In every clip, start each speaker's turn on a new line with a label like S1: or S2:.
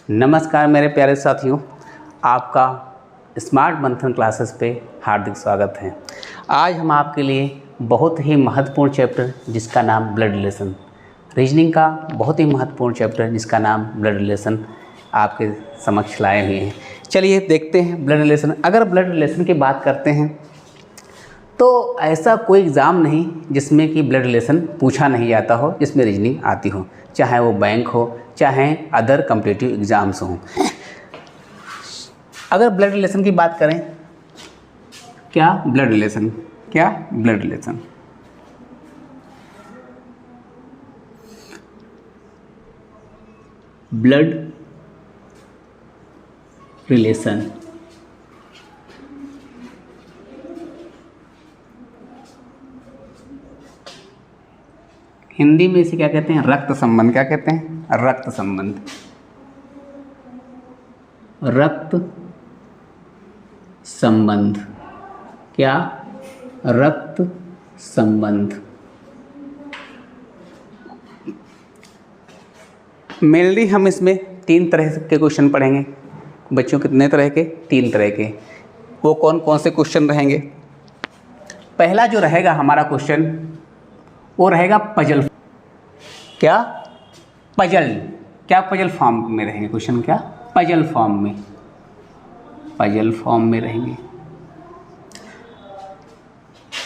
S1: नमस्कार मेरे प्यारे साथियों, आपका स्मार्ट मंथन क्लासेस पे हार्दिक स्वागत है। आज हम आपके लिए बहुत ही महत्वपूर्ण चैप्टर जिसका नाम ब्लड रिलेशन, रीजनिंग का बहुत ही महत्वपूर्ण चैप्टर जिसका नाम ब्लड रिलेशन आपके समक्ष लाए हुए हैं। चलिए देखते हैं ब्लड रिलेशन। अगर ब्लड रिलेशन की बात करते हैं तो ऐसा कोई एग्ज़ाम नहीं जिसमें कि ब्लड रिलेशन पूछा नहीं जाता हो, जिसमें रीजनिंग आती हो, चाहे वो बैंक हो चाहे अदर कॉम्पिटिटिव एग्ज़ाम्स हों। अगर ब्लड रिलेशन की बात करें, क्या blood relation blood relation Hindi में इसे क्या कहते हैं? रक्त संबंध। क्या कहते हैं? रक्त संबंध। रक्त संबंध। क्या? रक्त संबंध। मेनली हम इसमें 3 तरह के क्वेश्चन पढ़ेंगे। बच्चों कितने तरह के? 3 तरह के। वो कौन कौन से क्वेश्चन रहेंगे? पहला जो रहेगा हमारा क्वेश्चन वो रहेगा पजल। क्या? पजल। क्या पजल फॉर्म में रहेंगे क्वेश्चन? क्या? पजल फॉर्म में। पजल फॉर्म में रहेंगे,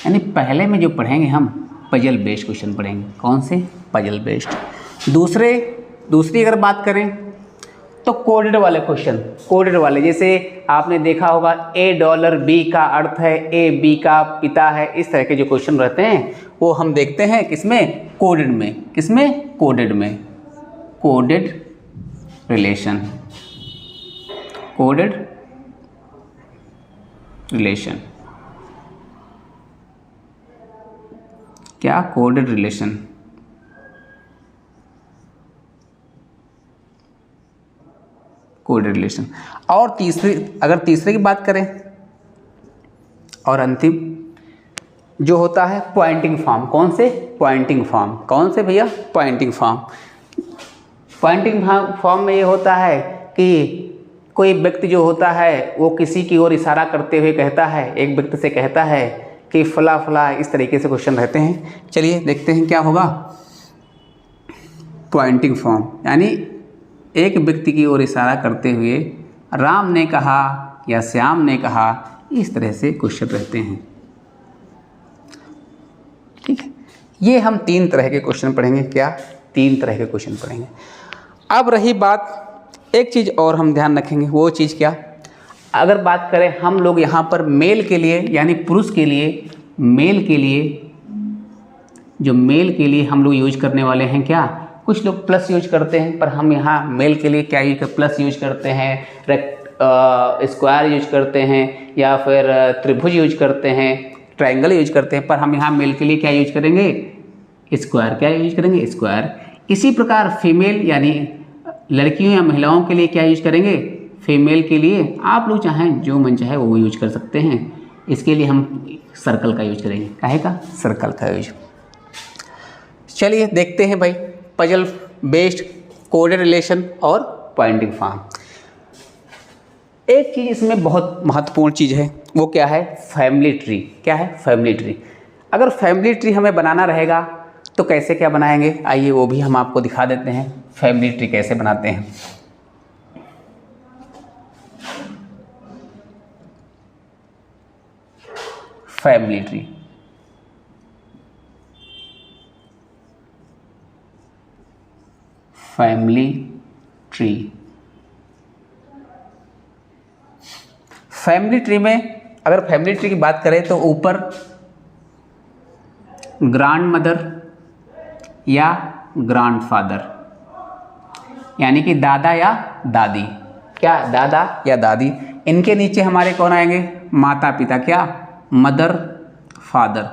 S1: यानी पहले में जो पढ़ेंगे हम पजल बेस्ड क्वेश्चन पढ़ेंगे। कौन से? Puzzle based. दूसरी अगर बात करें तो कोडेड वाले क्वेश्चन। कोडेड वाले, जैसे आपने देखा होगा $A B का अर्थ है A B का पिता है, इस तरह के जो क्वेश्चन रहते हैं वो हम देखते हैं किसमें? कोडेड में। किसमें? कोडेड में। Coded relation. Coded relation. क्या? Coded relation. Coded relation. और तीसरे की बात करें और अंतिम जो होता है पॉइंटिंग फॉर्म। कौन से? Pointing form. कौन से भैया? Poynting form. पॉइंटिंग फॉर्म में ये होता है कि कोई व्यक्ति जो होता है वो किसी की ओर इशारा करते हुए कहता है, एक व्यक्ति से कहता है कि फला फला, इस तरीके से क्वेश्चन रहते हैं। चलिए देखते हैं क्या होगा। पॉइंटिंग फॉर्म यानी एक व्यक्ति की ओर इशारा करते हुए राम ने कहा या श्याम ने कहा, इस तरह से क्वेश्चन रहते हैं। ठीक है, ये हम 3 तरह के क्वेश्चन पढ़ेंगे। क्या? 3 तरह के क्वेश्चन पढ़ेंगे। अब रही बात, एक चीज़ और हम ध्यान रखेंगे। वो चीज़ क्या? अगर बात करें हम लोग यहाँ पर मेल के लिए, यानी पुरुष के लिए, मेल के लिए हम लोग यूज करने वाले हैं क्या? कुछ लोग प्लस यूज करते हैं, पर हम यहाँ मेल के लिए क्या प्लस यूज करते हैं, स्क्वायर यूज करते हैं, या फिर त्रिभुज यूज करते हैं, ट्रायंगल यूज करते हैं, पर हम यहाँ मेल के लिए क्या यूज करेंगे? स्क्वायर। क्या यूज करेंगे? स्क्वायर। इसी प्रकार फीमेल यानी लड़कियों या महिलाओं के लिए क्या यूज करेंगे? फीमेल के लिए आप लोग चाहें जो मन चाहे वो यूज कर सकते हैं। इसके लिए हम सर्कल का यूज करेंगे। काहे का? सर्कल का यूज। चलिए देखते हैं भाई पजल बेस्ड, कोडेड रिलेशन और पॉइंटिंग फॉर्म। एक चीज़ इसमें बहुत महत्वपूर्ण चीज़ है, वो क्या है? Family tree. क्या है? Family tree. अगर फैमिली ट्री हमें बनाना रहेगा तो कैसे क्या बनाएंगे? आइए वो भी हम आपको दिखा देते हैं, फैमिली ट्री कैसे बनाते हैं। Family tree. Family tree. Family tree में अगर फैमिली ट्री की बात करें तो ऊपर ग्रैंड मदर या ग्रैंड फादर, यानी कि दादा या दादी। क्या? दादा या दादी। इनके नीचे हमारे कौन आएंगे? माता पिता। क्या? Mother father.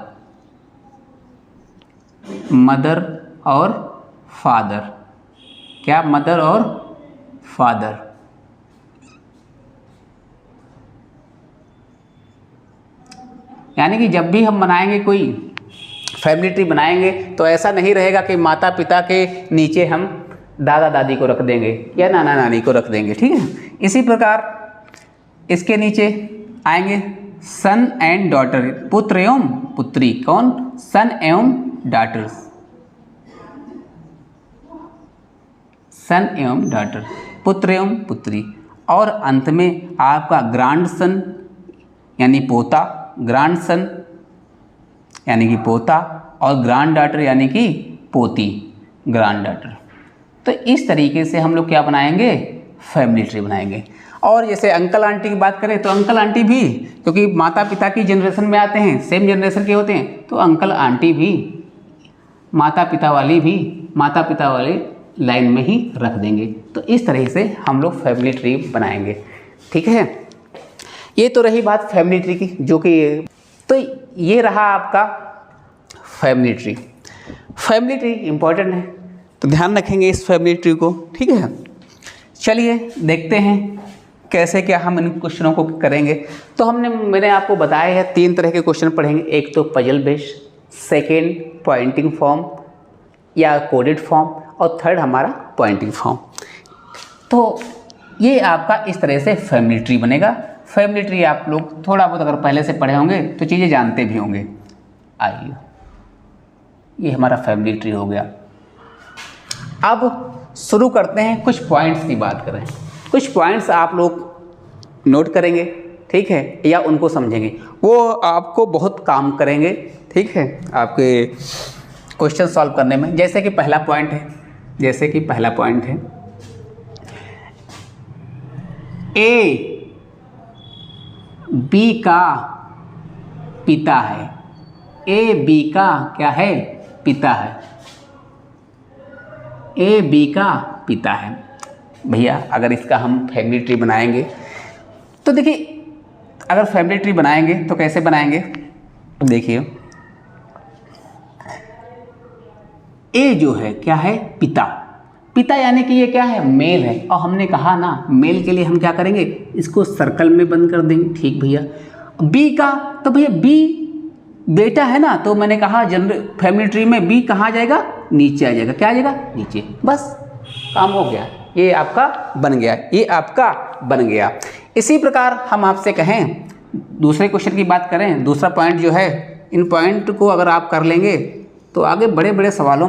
S1: मदर और फादर। क्या? मदर और फादर। यानी कि जब भी हम बनाएंगे कोई फैमिली ट्री बनाएंगे तो ऐसा नहीं रहेगा कि माता पिता के नीचे हम दादा दादी को रख देंगे या नाना नानी को रख देंगे, ठीक है। इसी प्रकार इसके नीचे आएंगे सन एंड डॉटर, पुत्र एवं पुत्री। कौन? सन एवं डॉटर्स, सन एवं डॉटर, पुत्र एवं पुत्री। और अंत में आपका ग्रैंड सन यानी पोता, ग्रैंड सन यानी कि पोता, और ग्रैंड डॉटर यानी कि पोती, ग्रैंड डॉटर। तो इस तरीके से हम लोग क्या बनाएंगे? फैमिली ट्री बनाएंगे। और जैसे अंकल आंटी की बात करें तो अंकल आंटी भी, क्योंकि माता पिता की जनरेशन में आते हैं, सेम जनरेशन के होते हैं, तो अंकल आंटी भी माता पिता वाले लाइन में ही रख देंगे। तो इस तरह से हम लोग फैमिली ट्री बनाएंगे, ठीक है। ये तो रही बात फैमिली ट्री की, जो कि तो ये रहा आपका family tree. Family tree important है, तो ध्यान रखेंगे इस फैमिली ट्री को, ठीक है। चलिए देखते हैं कैसे क्या हम इन क्वेश्चनों को करेंगे। तो मैंने आपको बताया है 3 तरह के क्वेश्चन पढ़ेंगे। एक तो puzzle based, second pointing form या कोडेड फॉर्म, और थर्ड हमारा पॉइंटिंग फॉर्म। तो ये आपका इस तरह से फैमिली ट्री बनेगा। फैमिली ट्री आप लोग थोड़ा बहुत अगर पहले से पढ़े होंगे तो चीज़ें जानते भी होंगे। आइए, ये हमारा फैमिली ट्री हो गया। अब शुरू करते हैं, कुछ पॉइंट्स की बात करें। कुछ पॉइंट्स आप लोग नोट करेंगे, ठीक है, या उनको समझेंगे, वो आपको बहुत काम करेंगे, ठीक है, आपके क्वेश्चन सॉल्व करने में। जैसे कि पहला पॉइंट है, ए बी का पिता है। ए बी का क्या है? पिता है। ए बी का पिता है। भैया अगर इसका हम फैमिली ट्री बनाएंगे तो देखिए, अगर फैमिली ट्री बनाएंगे तो कैसे बनाएंगे? देखिए, ए जो है क्या है? पिता। पिता यानी कि ये क्या है? मेल है। और हमने कहा ना, मेल के लिए हम क्या करेंगे? इसको सर्कल में बंद कर देंगे, ठीक भैया। बी का, तो भैया बी बेटा है ना, तो मैंने कहा फैमिली ट्री में बी कहाँ जाएगा? नीचे आ जाएगा। क्या आ जाएगा? नीचे। बस काम हो गया, ये आपका बन गया। इसी प्रकार हम आपसे कहें, दूसरे क्वेश्चन की बात करें, दूसरा पॉइंट जो है, इन पॉइंट को अगर आप कर लेंगे तो आगे बड़े बड़े सवालों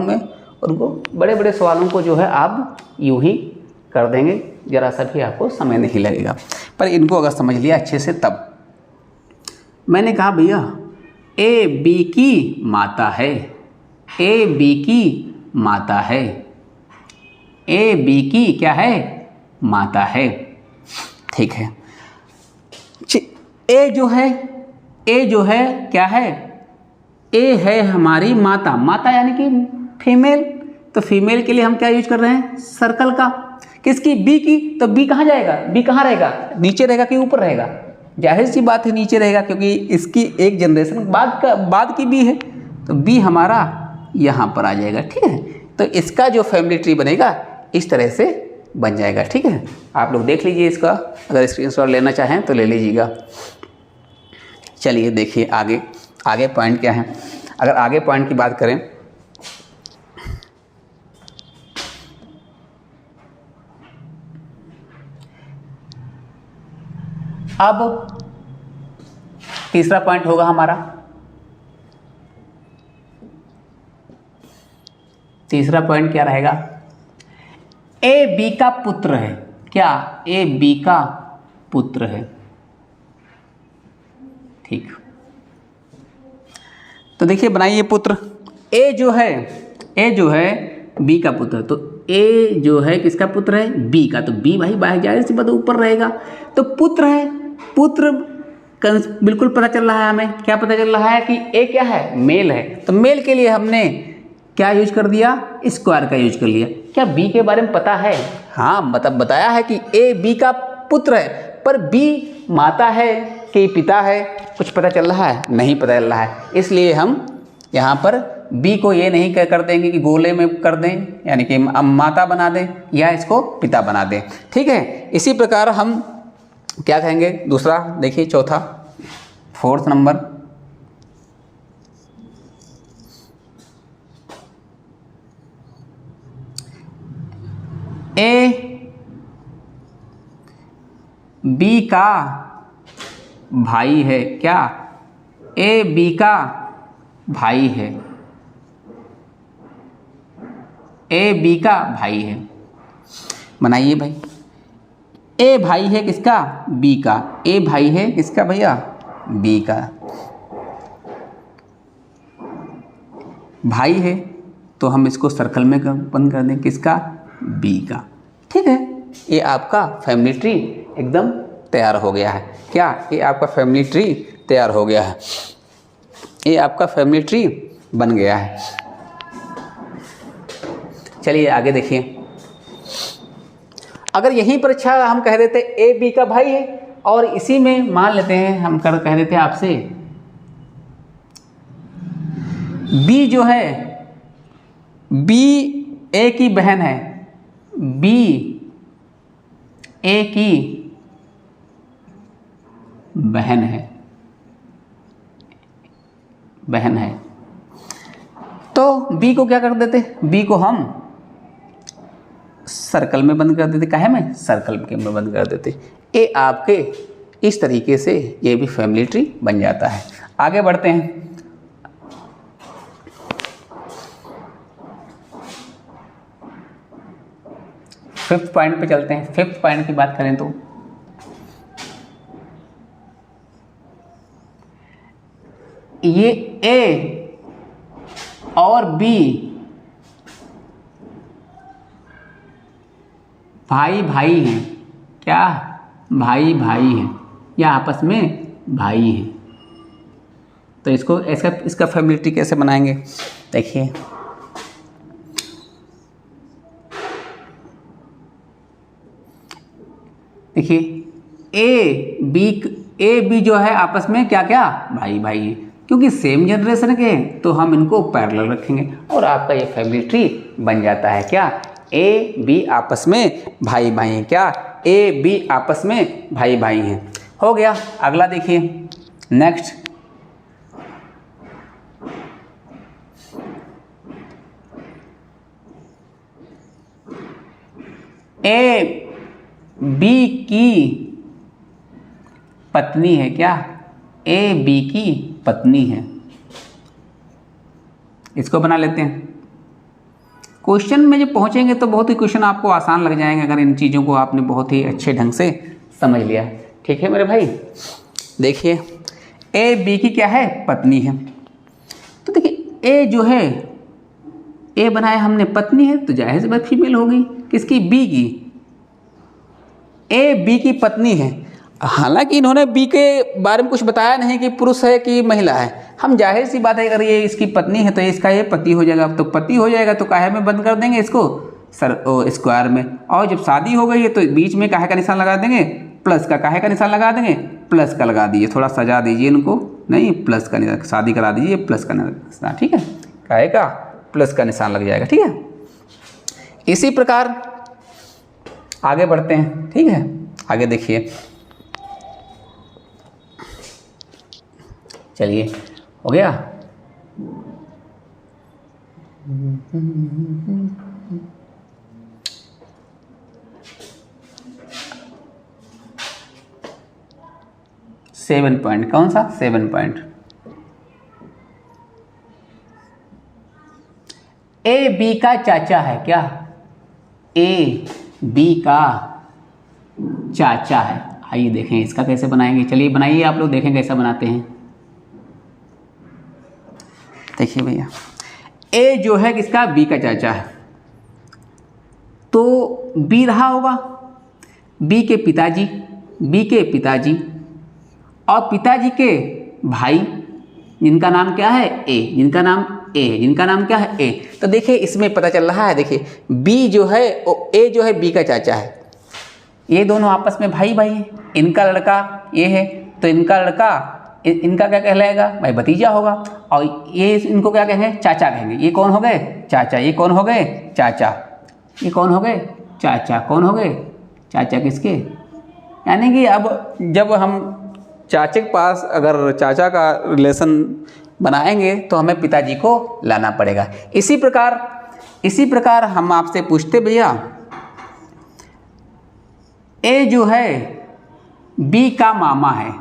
S1: को जो है आप यूं ही कर देंगे, जरा सा भी आपको समय नहीं लगेगा। पर इनको अगर समझ लिया अच्छे से, तब मैंने कहा भैया ए बी की माता है, ए बी की माता है, ए बी की क्या है? माता है, ठीक है। ए जो है क्या है? ए है हमारी माता। माता यानी कि फीमेल, तो फीमेल के लिए हम क्या यूज कर रहे हैं? सर्कल का। किसकी? बी की। तो बी कहाँ जाएगा? बी कहाँ रहेगा? नीचे रहेगा कि ऊपर रहेगा? जाहिर सी बात है नीचे रहेगा, क्योंकि इसकी एक जनरेशन बाद की बी है, तो बी हमारा यहाँ पर आ जाएगा, ठीक है। तो इसका जो फैमिली ट्री बनेगा इस तरह से बन जाएगा, ठीक है। आप लोग देख लीजिए इसका, अगर स्क्रीनशॉट लेना चाहें तो ले लीजिएगा। चलिए देखिए आगे पॉइंट क्या है। अगर आगे पॉइंट की बात करें, अब तीसरा पॉइंट होगा हमारा। तीसरा पॉइंट क्या रहेगा? ए बी का पुत्र है। क्या? ए बी का पुत्र है, ठीक। तो देखिए बनाइए पुत्र। ए जो है बी का पुत्र है, तो ए जो है किसका पुत्र है? बी का। तो बी भाई बाहर जाहिर सी बात ऊपर रहेगा, तो पुत्र है। पुत्र बिल्कुल पता चल रहा है हमें। क्या पता चल रहा है? कि ए क्या है? मेल है। तो मेल के लिए हमने क्या यूज कर दिया? स्क्वायर का यूज कर लिया। क्या बी के बारे में पता है? हाँ, मतलब बताया है कि ए बी का पुत्र है, पर बी माता है कि पिता है, कुछ पता चल रहा है? नहीं पता चल रहा है। इसलिए हम यहाँ पर बी को ये नहीं कर देंगे कि गोले में कर दें, यानी कि माता बना दें या इसको पिता बना दें, ठीक है। इसी प्रकार हम क्या कहेंगे? दूसरा देखिए, चौथा, 4th नंबर, ए बी का भाई है क्या? ए बी का भाई है, ए बी का भाई है। बनाइए भाई, ए भाई है किसका? बी का। ए भाई है किसका भैया? बी का। भाई है तो हम इसको सर्कल में बंद कर दें, किसका? बी का। ठीक है, ये आपका फैमिली ट्री एकदम तैयार हो गया है। क्या? ये आपका फैमिली ट्री तैयार हो गया है, ये आपका फैमिली ट्री बन गया है। चलिए आगे देखिए, अगर यहीं पर अच्छा हम कह देते ए बी का भाई है, और इसी में मान लेते हैं हम कह देते हैं आपसे बी जो है, बी ए की बहन है, बी ए की बहन है, बहन है, तो बी को क्या कर देते? बी को हम सर्कल में बंद कर देते। काहे में? सर्कल के में बंद कर देते। ये आपके इस तरीके से ये भी फैमिली ट्री बन जाता है। आगे बढ़ते हैं, फिफ्थ पॉइंट पे चलते हैं। फिफ्थ पॉइंट की बात करें तो ये ए और बी भाई भाई हैं। क्या? भाई भाई हैं, या आपस में भाई हैं। तो इसको इसका फैमिली ट्री कैसे बनाएंगे? देखिए, ए बी जो है आपस में क्या क्या? भाई भाई है। क्योंकि सेम जनरेशन के हैं तो हम इनको पैरेलल रखेंगे और आपका ये फैमिली ट्री बन जाता है। क्या? ए बी आपस में भाई भाई हैं। क्या? ए बी आपस में भाई भाई हैं। हो गया। अगला देखिए, नेक्स्ट, ए बी की पत्नी है। क्या? ए बी की पत्नी है। इसको बना लेते हैं। क्वेश्चन में जब पहुंचेंगे तो बहुत ही क्वेश्चन आपको आसान लग जाएंगे अगर इन चीज़ों को आपने बहुत ही अच्छे ढंग से समझ लिया। ठीक है मेरे भाई, देखिए ए बी की क्या है? पत्नी है। तो देखिए ए जो है, ए बनाया हमने पत्नी है तो जाहिर सी बात फीमेल होगी। किसकी? बी की। ए बी की पत्नी है। हालांकि इन्होंने बी के बारे में कुछ बताया नहीं कि पुरुष है कि महिला है। हम जाहिर सी बात है अगर ये इसकी पत्नी है तो इसका ये पति हो जाएगा। तो पति हो जाएगा तो काहे में बंद कर देंगे इसको? स्क्वायर में। और जब शादी हो गई है तो बीच में काहे का निशान लगा देंगे? प्लस का। काहे का निशान लगा देंगे? प्लस का लगा दीजिए। थोड़ा सजा दीजिए इनको, नहीं प्लस का निशान, शादी करा दीजिए प्लस का निशान। ठीक है, काहे का? प्लस का निशान लग जाएगा। ठीक है, इसी प्रकार आगे बढ़ते हैं। ठीक है, आगे देखिए, चलिए हो गया। सेवन पॉइंट, कौन सा? 7 पॉइंट। ए बी का चाचा है। क्या? ए बी का चाचा है। आइए देखें इसका कैसे बनाएंगे। चलिए बनाइए आप लोग, देखें कैसा बनाते हैं। देखिए भैया, ए जो है किसका? बी का चाचा है। तो बी रहा होगा बी के पिताजी, बी के पिताजी और पिताजी के भाई जिनका नाम क्या है? ए, जिनका नाम ए, जिनका नाम क्या है? ए। तो देखिए इसमें पता चल रहा है, देखिए बी जो है ए जो है बी का चाचा है। ये दोनों आपस में भाई भाई हैं। इनका लड़का ये है तो इनका लड़का इनका क्या कहलाएगा? भाई भतीजा होगा। और ये इनको क्या कहेंगे? चाचा कहेंगे। ये कौन हो गए? चाचा। ये कौन हो गए? चाचा। ये कौन हो गए? चाचा। कौन हो गए? चाचा किसके? यानी कि अब जब हम चाचे के पास अगर चाचा का रिलेशन बनाएंगे तो हमें पिताजी को लाना पड़ेगा। इसी प्रकार हम आपसे पूछते भैया ए जो है बी का मामा है,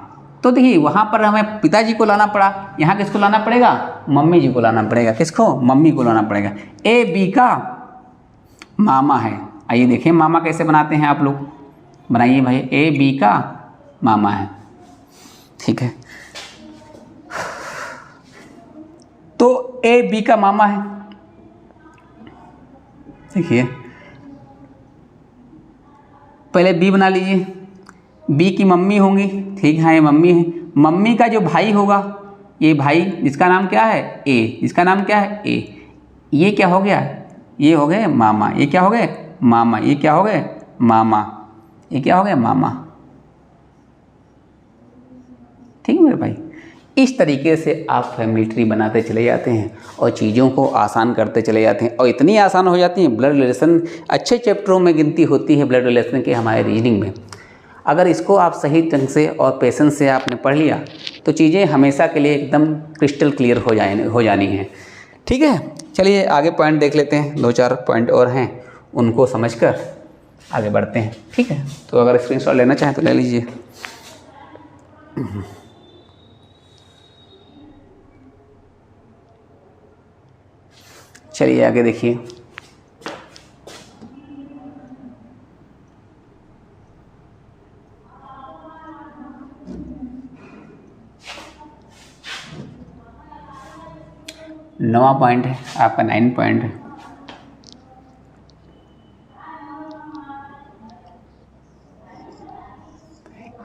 S1: तो देखिए वहाँ पर हमें पिताजी को लाना पड़ा, यहाँ किसको लाना पड़ेगा, मम्मी जी को लाना पड़ेगा। किसको, मम्मी को लाना पड़ेगा। ए बी का मामा है। आइए देखें मामा कैसे बनाते हैं आप लोग, बनाइए भाई। ए बी का मामा है, ठीक है। तो ए बी का मामा है, देखिए पहले बी बना लीजिए। बी की मम्मी होंगी, ठीक है, ये मम्मी है। मम्मी का जो भाई होगा, ये भाई जिसका नाम क्या है, ए, जिसका नाम क्या है, ए। ये क्या हो गया, ये हो गए मामा। ये क्या हो गए, मामा। ये क्या हो गए, मामा। ये क्या हो गया, मामा। ठीक है मेरे भाई। इस तरीके से आप फैमिली ट्री बनाते चले जाते हैं और चीज़ों को आसान करते चले जाते हैं, और इतनी आसान हो जाती हैं। ब्लड रिलेशन अच्छे चैप्टरों में गिनती होती है ब्लड रिलेशन के हमारे रीजनिंग में। अगर इसको आप सही ढंग से और पेशेंस से आपने पढ़ लिया तो चीज़ें हमेशा के लिए एकदम क्रिस्टल क्लियर हो जानी हैं। ठीक है, चलिए आगे पॉइंट देख लेते हैं। 2-4 पॉइंट और हैं, उनको समझकर आगे बढ़ते हैं। ठीक है, तो अगर स्क्रीनशॉट लेना चाहें तो ले लीजिए। चलिए आगे देखिए। नवा पॉइंट है आपका, 9 पॉइंट है।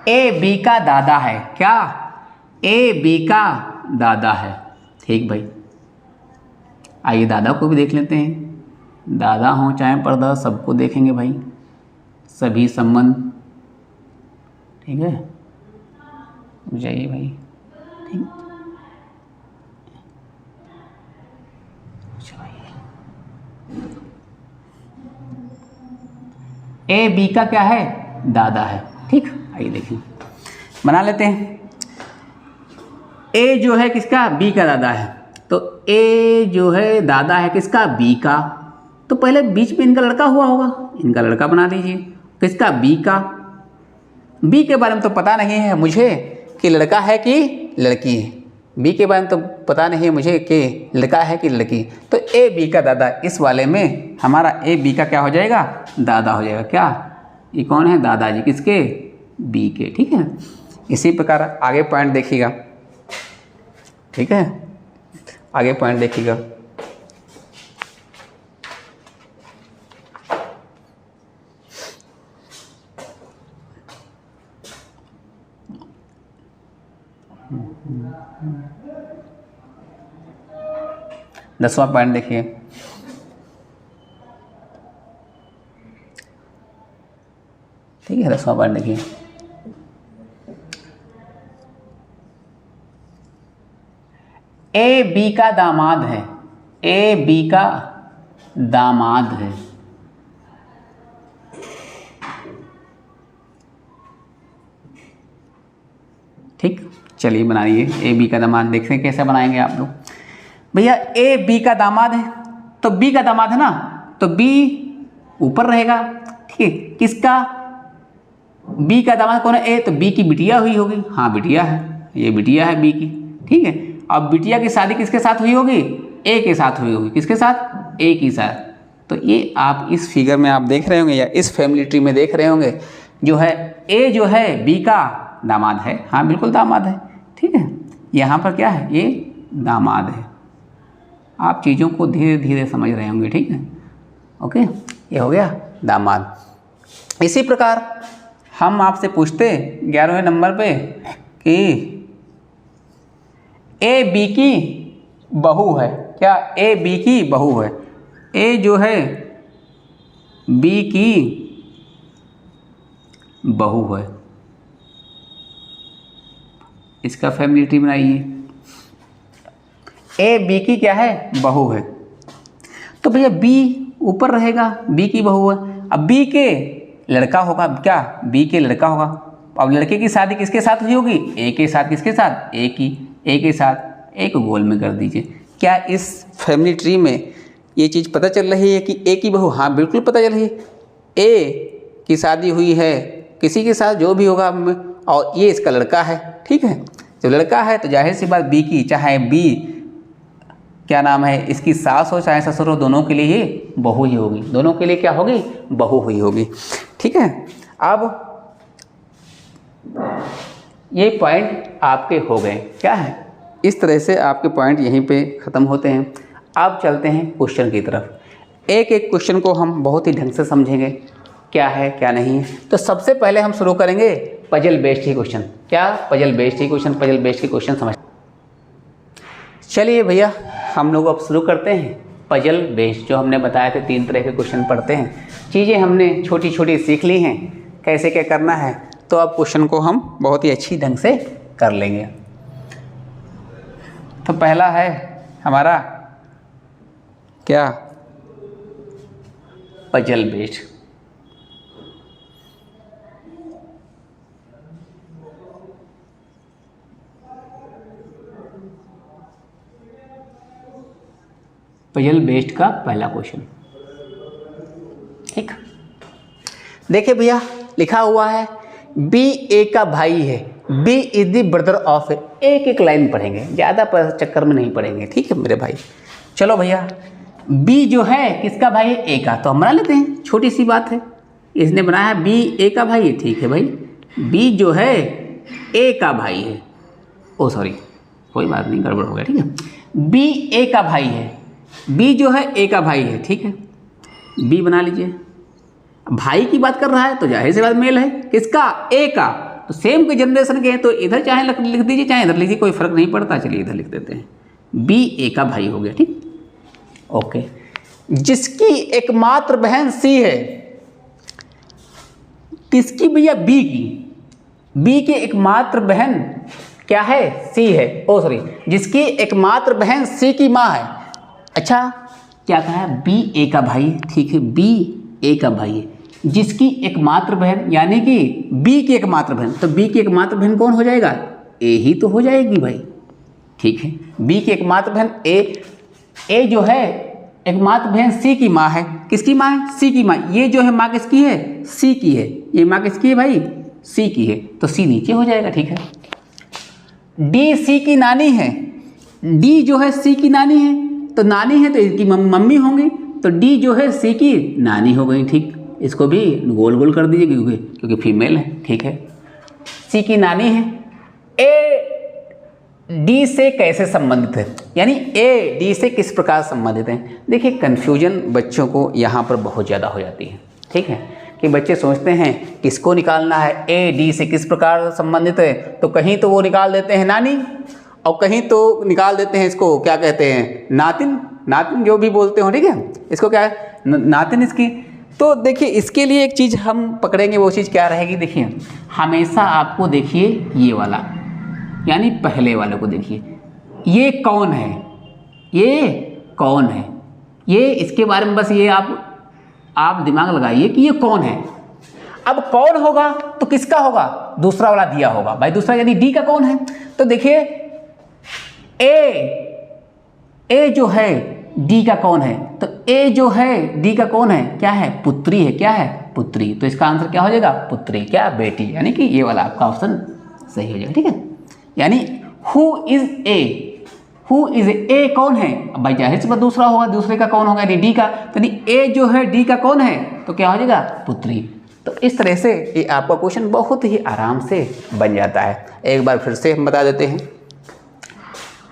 S1: ए बी का दादा है। क्या, ए बी का दादा है। ठीक भाई, आइए दादा को भी देख लेते हैं। दादा हो चाहे परदा, सबको देखेंगे भाई, सभी संबंध। ठीक है, जाइए भाई। ठीक, ए बी का क्या है, दादा है। ठीक, आइए देखें, बना लेते हैं। ए जो है किसका, बी का दादा है। तो ए जो है दादा है किसका, बी का। तो पहले बीच में इनका लड़का हुआ होगा, इनका लड़का बना दीजिए। किसका, बी का। बी के बारे में तो पता नहीं है मुझे कि लड़का है कि लड़की है। बी के बारे में तो पता नहीं है मुझे कि लड़का है कि लड़की। तो ए बी का दादा, इस वाले में हमारा ए बी का क्या हो जाएगा, दादा हो जाएगा। क्या, ये कौन है, दादाजी किसके, बी के। ठीक है, इसी प्रकार आगे पॉइंट देखिएगा। ठीक है, आगे पॉइंट देखिएगा। दसवां पॉइंट देखिए। ठीक है, 10वां पॉइंट देखिए। ए बी का दामाद है। ए बी का दामाद है। ठीक, चलिए बनाइए। ए बी का दामाद देखते हैं कैसे बनाएंगे आप लोग। भैया ए बी का दामाद है, तो बी का दामाद है ना, तो बी ऊपर रहेगा। ठीक है, किसका, बी का दामाद कौन है, ए, तो बी की बिटिया हुई होगी। हाँ बिटिया है, ये बिटिया है बी की। ठीक है, अब बिटिया की शादी किसके साथ हुई होगी, ए के साथ हुई होगी। किसके साथ, ए के साथ। तो ये आप इस फिगर में आप देख रहे होंगे या इस फैमिली ट्री में देख रहे होंगे, जो है ए जो है बी का दामाद है। हाँ बिल्कुल दामाद है। ठीक है, यहाँ पर क्या है, ये दामाद है। आप चीज़ों को धीरे धीरे समझ रहे होंगे। ठीक है, ओके, ये हो गया दामाद। इसी प्रकार हम आपसे पूछते 11वें नंबर पे कि ए बी की बहू है। क्या, ए बी की बहू है। ए जो है बी की बहू है। इसका फैमिली ट्री बनाइए। ए बी की क्या है, बहू है। तो भैया बी ऊपर रहेगा, बी की बहू है। अब बी के लड़का होगा, क्या, बी के लड़का होगा। अब लड़के की शादी किसके साथ हुई होगी, ए के साथ। किसके साथ, ए की, ए के साथ। ए को गोल में कर दीजिए। क्या इस फैमिली ट्री में ये चीज़ पता चल रही है कि ए की बहू, हाँ बिल्कुल पता चल रही है। ए की शादी हुई है किसी के साथ जो भी होगा, और ये इसका लड़का है, ठीक है। जब लड़का है तो जाहिर सी बात बी की, चाहे बी क्या नाम है इसकी सास हो चाहे ससुर हो, दोनों के लिए ये बहू ही होगी, दोनों के लिए क्या होगी, बहू हुई होगी, ठीक है। अब ये पॉइंट आपके हो गए, क्या है, इस तरह से आपके पॉइंट यहीं पे ख़त्म होते हैं। अब चलते हैं क्वेश्चन की तरफ। एक एक क्वेश्चन को हम बहुत ही ढंग से समझेंगे क्या है क्या नहीं है। तो सबसे पहले हम शुरू करेंगे पजल बेस्ड ही क्वेश्चन। क्या, पजल बेस्ड ही क्वेश्चन, पजल बेस्ड के क्वेश्चन समझ। चलिए भैया हम लोग अब शुरू करते हैं पजल बेस्ड। जो हमने बताया थे 3 तरह के क्वेश्चन पढ़ते हैं, चीज़ें हमने छोटी छोटी सीख ली हैं कैसे क्या करना है, तो अब क्वेश्चन को हम बहुत ही अच्छी ढंग से कर लेंगे। तो पहला है हमारा क्या, पजल बेस्ड। पजल बेस्ड का पहला क्वेश्चन, ठीक। देखिए भैया लिखा हुआ है बी ए का भाई है, B is the brother of A. एक एक लाइन पढ़ेंगे, ज़्यादा चक्कर में नहीं पढ़ेंगे, ठीक है मेरे भाई। चलो भैया बी जो है किसका भाई है, ए का, तो हम बना लेते हैं, छोटी सी बात है। इसने बनाया है बी ए का भाई है, ठीक है भाई। बी जो है ए का भाई है, ओ सॉरी कोई बात नहीं, गड़बड़ हो गया, ठीक है। बी ए का भाई है, बी जो है ए का भाई है, ठीक है। बी बना लीजिए, भाई की बात कर रहा है तो जाहिर सी बात मेल है, किसका, ए का। तो सेम के जनरेशन के हैं तो इधर चाहे लिख दीजिए चाहे इधर लिखिए, कोई फर्क नहीं पड़ता। चलिए इधर लिख देते हैं, बी ए का भाई हो गया, ठीक, ओके। जिसकी एकमात्र बहन सी है, किसकी भैया, बी की। बी की एकमात्र बहन क्या है, सी है, ओ सॉरी, जिसकी एकमात्र बहन सी की माँ है। अच्छा क्या कहा है, बी ए का भाई, ठीक है, बी ए का भाई है, जिसकी एकमात्र बहन यानी कि बी की एकमात्र बहन, तो बी की एकमात्र बहन कौन हो जाएगा, ए ही तो हो जाएगी भाई, ठीक है। बी की एकमात्र बहन ए जो है एकमात्र बहन सी की माँ है, किसकी माँ है, सी की माँ। ये जो है माँ किसकी है, सी की है, ये माँ किसकी है भाई, सी की है, तो सी नीचे हो जाएगा, ठीक है। डी सी की नानी है, डी जो है सी की नानी है, तो नानी है तो इसकी मम्मी होंगी, तो डी जो है सी की नानी हो गई, ठीक। इसको भी गोल गोल कर दीजिए क्योंकि फीमेल है, ठीक है। सी की नानी है। ए डी से कैसे संबंधित है, यानी ए डी से किस प्रकार संबंधित है। देखिए कन्फ्यूजन बच्चों को यहाँ पर बहुत ज़्यादा हो जाती है, ठीक है, कि बच्चे सोचते हैं किसको निकालना है, ए डी से किस प्रकार संबंधित है, तो कहीं तो वो निकाल देते हैं नानी और कहीं तो निकाल देते हैं इसको क्या कहते हैं, नातिन, नातिन जो भी बोलते हो, ठीक है, इसको क्या है नातिन इसकी। तो देखिए इसके लिए एक चीज़ हम पकड़ेंगे, वो चीज़ क्या रहेगी, देखिए हमेशा आपको देखिए ये वाला यानी पहले वाले को देखिए, ये कौन है, ये कौन है, ये इसके बारे में बस ये आप दिमाग लगाइए कि ये कौन है। अब कौन होगा तो किसका होगा, दूसरा वाला दिया होगा भाई, दूसरा यानी डी का कौन है। तो देखिए ए जो है डी का कौन है, तो ए जो है डी का कौन है, क्या है, पुत्री है, क्या है, पुत्री। तो इसका आंसर क्या हो जाएगा, पुत्री, क्या, बेटी, यानी कि ये वाला आपका ऑप्शन सही हो जाएगा, ठीक है। यानी हु इज ए कौन है, अब भाई जाहिर सी बात दूसरा होगा, दूसरे का कौन होगा, यानी डी का, तो ए जो है डी का कौन है, तो क्या हो जाएगा, पुत्री। तो इस तरह से ये आपका क्वेश्चन बहुत ही आराम से बन जाता है। एक बार फिर से हम बता देते हैं,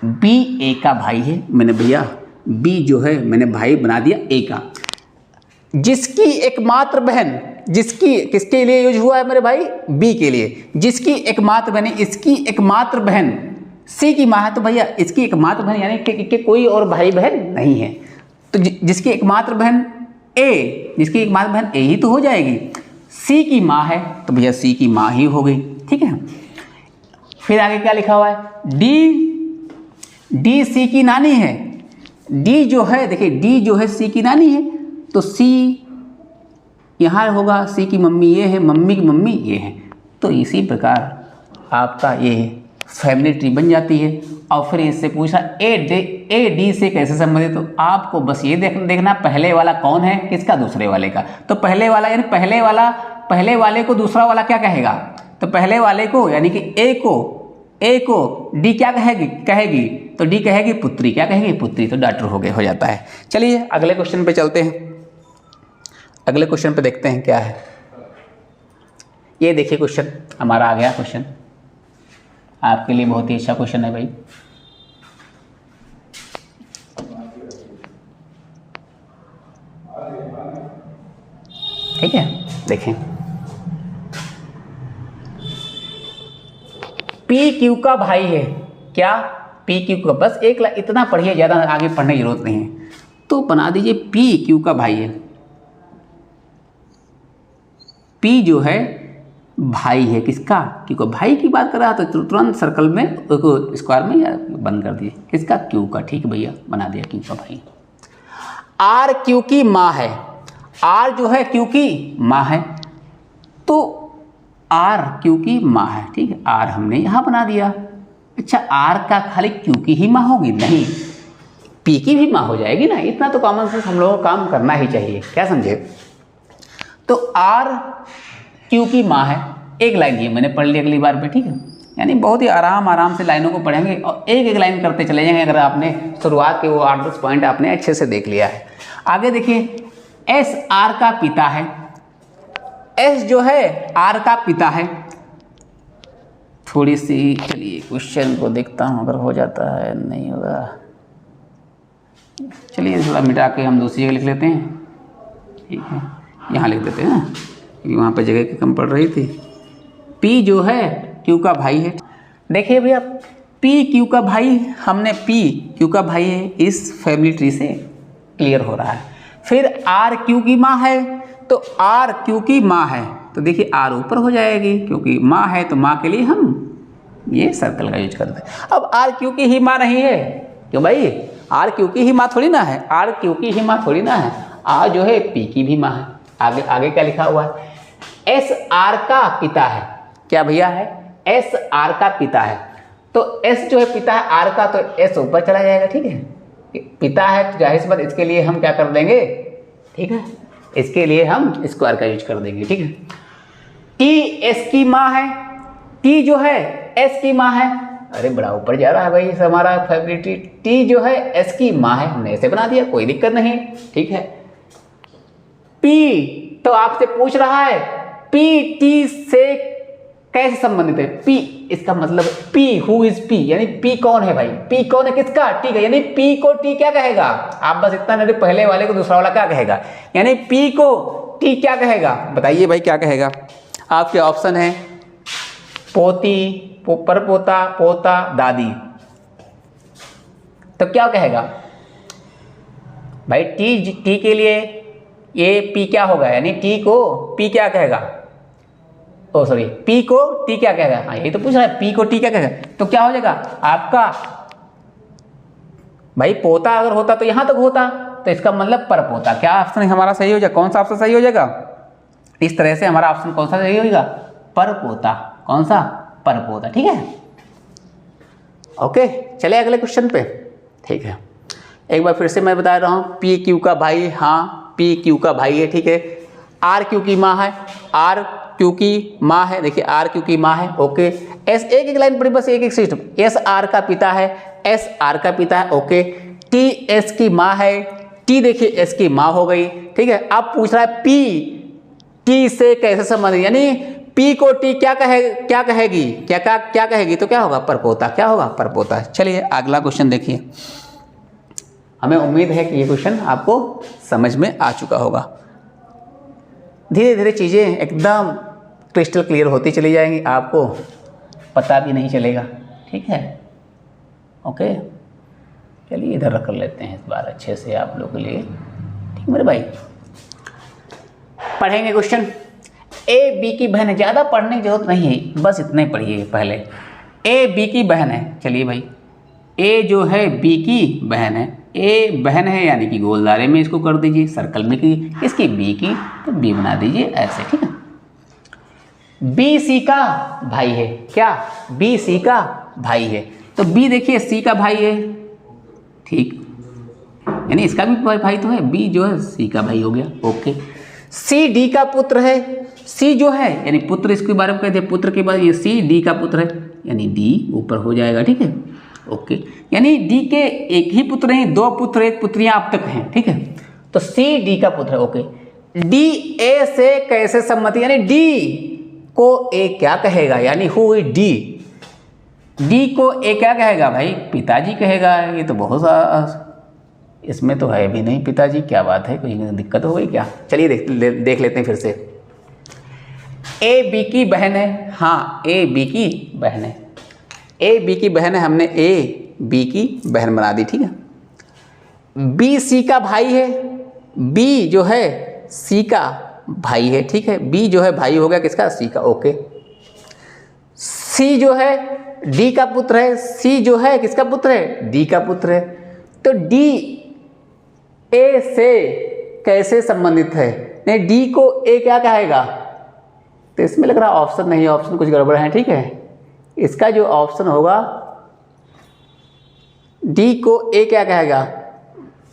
S1: बी ए का भाई है, मैंने भैया बी जो है मैंने भाई बना दिया ए का, जिसकी एकमात्र बहन, जिसकी किसके लिए यूज हुआ है मेरे भाई, बी के लिए, जिसकी एकमात्र बहन, इसकी एकमात्र बहन सी की माँ है, तो भैया इसकी एकमात्र बहन यानी कि कोई और भाई बहन नहीं है, तो जिसकी एकमात्र बहन ए, जिसकी एकमात्र बहन ए ही तो हो जाएगी। सी की माँ है तो भैया सी की माँ ही हो गई, ठीक है। फिर आगे क्या लिखा हुआ है, डी सी की नानी है, डी जो है देखिए डी जो है सी की नानी है, तो सी यहाँ होगा, सी की मम्मी ये है, मम्मी की मम्मी ये है, तो इसी प्रकार आपका ये फैमिली ट्री बन जाती है। और फिर इससे पूछा ए डी से कैसे संबंधित, तो आपको बस ये देखना पहले वाला कौन है किसका, दूसरे वाले का। तो पहले वाला यानी पहले वाला पहले वाले को दूसरा वाला क्या कहेगा, तो पहले वाले को यानी कि ए को डी क्या कहेगी तो डी कहेगी पुत्री, क्या कहेगी पुत्री, तो डॉक्टर हो जाता है। चलिए अगले क्वेश्चन पे चलते हैं। अगले क्वेश्चन पे देखते हैं क्या है। ये देखिए क्वेश्चन हमारा आ गया। क्वेश्चन आपके लिए बहुत ही अच्छा क्वेश्चन है भाई। ठीक है, देखें पी क्यू का भाई है। क्या पी क्यू का, बस एक इतना पढ़िए, ज़्यादा आगे पढ़ने की जरूरत नहीं है। तो बना दीजिए पी क्यू का भाई है। पी जो है भाई है किसका, क्योंकि भाई की बात कर रहा है तो तुरंत सर्कल में स्क्वायर में या बंद कर दिए, किसका, क्यू का। ठीक है भैया, बना दिया क्यू का भाई। आर क्यू की माँ है। आर जो है क्यू की माँ है, तो आर क्यू की माँ है। ठीक है, आर हमने यहाँ बना दिया। अच्छा, आर का खाली क्यू की ही माँ होगी, नहीं पी की भी माँ हो जाएगी ना। इतना तो कॉमन सेंस हम लोगों को काम करना ही चाहिए, क्या समझे। तो आर क्यू की माँ है। एक लाइन ये मैंने पढ़ ली अगली बार पे, ठीक है। यानी बहुत ही आराम से लाइनों को पढ़ेंगे और एक एक लाइन करते चले जाएंगे। अगर आपने शुरुआत के वो 8-10 पॉइंट आपने अच्छे से देख लिया है। आगे देखिए, एस आर का पिता है। एस जो है आर का पिता है। थोड़ी सी, चलिए क्वेश्चन को देखता हूँ, अगर हो जाता है, नहीं होगा, चलिए थोड़ा मिटा के हम दूसरी जगह लिख लेते हैं। ठीक है, यहाँ लिख देते हैं ना, क्योंकि वहाँ पे जगह की कम पड़ रही थी। पी जो है क्यू का भाई है। देखिए भैया, पी क्यू का भाई, हमने पी क्यू का भाई है, इस फैमिली ट्री से क्लियर हो रहा है। फिर आर क्यू की माँ है, तो आर क्यू की माँ है, तो देखिए आर ऊपर हो जाएगी, क्योंकि माँ है तो माँ के लिए हम ये सर्कल का यूज करते हैं। अब आर क्यू की ही माँ नहीं है, क्यों भाई, आर क्यू की ही माँ थोड़ी ना है, आर क्यू की ही माँ थोड़ी ना है, आर जो है पी की भी माँ है। आगे क्या लिखा हुआ है, एस आर का पिता है। क्या भैया है, एस आर का पिता है, तो एस जो है पिता है आर का, तो एस ऊपर चला जाएगा। ठीक है, पिता है तो जाहिर सी बात, इसके लिए हम क्या कर देंगे, ठीक है, इसके लिए हम स्क्वायर का यूज कर देंगे। ठीक है, टी एस की माँ है। टी जो है एस की माँ है। अरे बड़ा ऊपर जा रहा है भाई हमारा फैमिली। टी जो है एस की माँ है, हमने ऐसे बना दिया, कोई दिक्कत नहीं। ठीक है, पी तो आपसे पूछ रहा है पी टी से कैसे संबंधित है। पी, इसका मतलब पी, हु इज पी, यानी पी कौन है भाई, पी कौन है किसका, टी का, यानी पी को टी क्या कहेगा। आप बस इतना नहीं, पहले वाले को दूसरा वाला क्या कहेगा, यानी पी को टी क्या कहेगा, बताइए भाई क्या कहेगा। आपके ऑप्शन है पोती, परपोता, पोता, दादी, तो क्या कहेगा भाई, टी के लिए ये पी क्या होगा, यानी टी को पी क्या कहेगा, ओ सॉरी, पी को टी क्या कहेगा। हाँ यही तो पूछ रहा है, पी को टी क्या कहेगा, तो क्या हो जाएगा आपका भाई, पोता अगर होता तो यहां तक होता, तो इसका मतलब परपोता। क्या ऑप्शन हमारा सही हो जाएगा, कौन सा ऑप्शन सही हो जाएगा, इस तरह से हमारा ऑप्शन कौन सा सही होगा, परपोता। कौन सा, परपोता। ठीक है, ओके, चले अगले क्वेश्चन पे। ठीक है, एक बार फिर से मैं बता रहा हूं, पी क्यू का भाई, हाँ पी क्यू का भाई है। ठीक है, आर क्यू की माँ है, आर क्यू की माँ है, देखिए आर क्यू की माँ है। ओके, एस, एक लाइन पढ़ी बस, एक सिस्टम। एस आर का पिता है, एस आर का पिता है। ओके, टी एस की माँ है, टी देखिए एस की माँ हो गई। ठीक है, अब पूछ रहा है पी टी से कैसे संबंधित, यानी पी को टी क्या कहेगी, क्या कहेगी, तो क्या होगा, परपोता। क्या होगा, परपोता। चलिए अगला क्वेश्चन देखिए। हमें उम्मीद है कि ये क्वेश्चन आपको समझ में आ चुका होगा। धीरे धीरे चीज़ें एकदम क्रिस्टल क्लियर होती चली जाएंगी, आपको पता भी नहीं चलेगा। ठीक है, ओके, चलिए इधर रख लेते हैं इस बार अच्छे से आप लोगों के लिए। ठीक मेरे भाई, पढ़ेंगे क्वेश्चन। ए बी की बहन है, ज़्यादा पढ़ने की जरूरत नहीं है, बस इतने पढ़िए पहले। ए बी की बहन है, चलिए भाई, ए जो है बी की बहन है, ए बहन है यानी कि गोलदारे में इसको कर दीजिए, सर्कल में की इसकी बी की, तो बी बना दीजिए ऐसे। ठीक है, बी सी का भाई है। क्या, बी सी का भाई है, तो बी देखिए सी का भाई है। ठीक, यानी इसका भी भाई तो है, बी जो है सी का भाई हो गया। ओके, सी डी का पुत्र है, सी जो है यानी पुत्र, इसके बारे में कहते हैं पुत्र के बाद ये सी डी का पुत्र है, यानी डी ऊपर हो जाएगा, ठीक है। ओके, यानी डी के एक ही पुत्र नहीं, दो पुत्र एक पुत्रियां अब तक हैं, ठीक है। तो सी डी का पुत्र है। ओके, डी ए से कैसे सम्मति, यानी डी को ए क्या कहेगा, यानी हु इज डी, डी को ए क्या कहेगा भाई, पिताजी कहेगा। ये तो बहुत इसमें तो है भी नहीं पिताजी, क्या बात है, कोई दिक्कत हो गई क्या। चलिए देख लेते हैं फिर से। ए बी की बहन है, हाँ ए बी की बहन है, ए बी की बहन है, हमने ए बी की बहन बना दी, ठीक है। बी सी का भाई है, बी जो है सी का भाई है, ठीक है। बी जो है भाई हो गया किसका, सी का। ओके, सी जो है डी का पुत्र है, सी जो है किसका पुत्र है, डी का पुत्र है। तो डी ए से कैसे संबंधित है, नहीं डी को ए क्या कहेगा, तो इसमें लग रहा ऑप्शन नहीं, ऑप्शन कुछ गड़बड़ है, ठीक है। इसका जो ऑप्शन होगा डी को ए क्या कहेगा,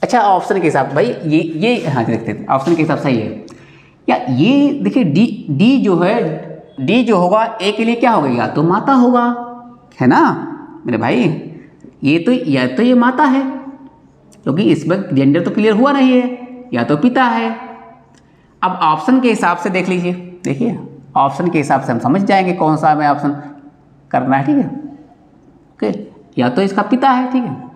S1: अच्छा ऑप्शन के हिसाब भाई ये हाँ देखते हैं, ऑप्शन के हिसाब सही है या ये देखिए, डी जो है, डी जो होगा ए के लिए क्या होगा, या तो माता होगा, है ना मेरे भाई, ये तो या तो ये माता है, क्योंकि इसमें जेंडर तो क्लियर हुआ नहीं है, या तो पिता है। अब ऑप्शन के हिसाब से देख लीजिए, देखिए ऑप्शन के हिसाब से हम समझ जाएंगे कौन सा हमें ऑप्शन करना है, ठीक है। ओके, या तो इसका पिता है, ठीक है।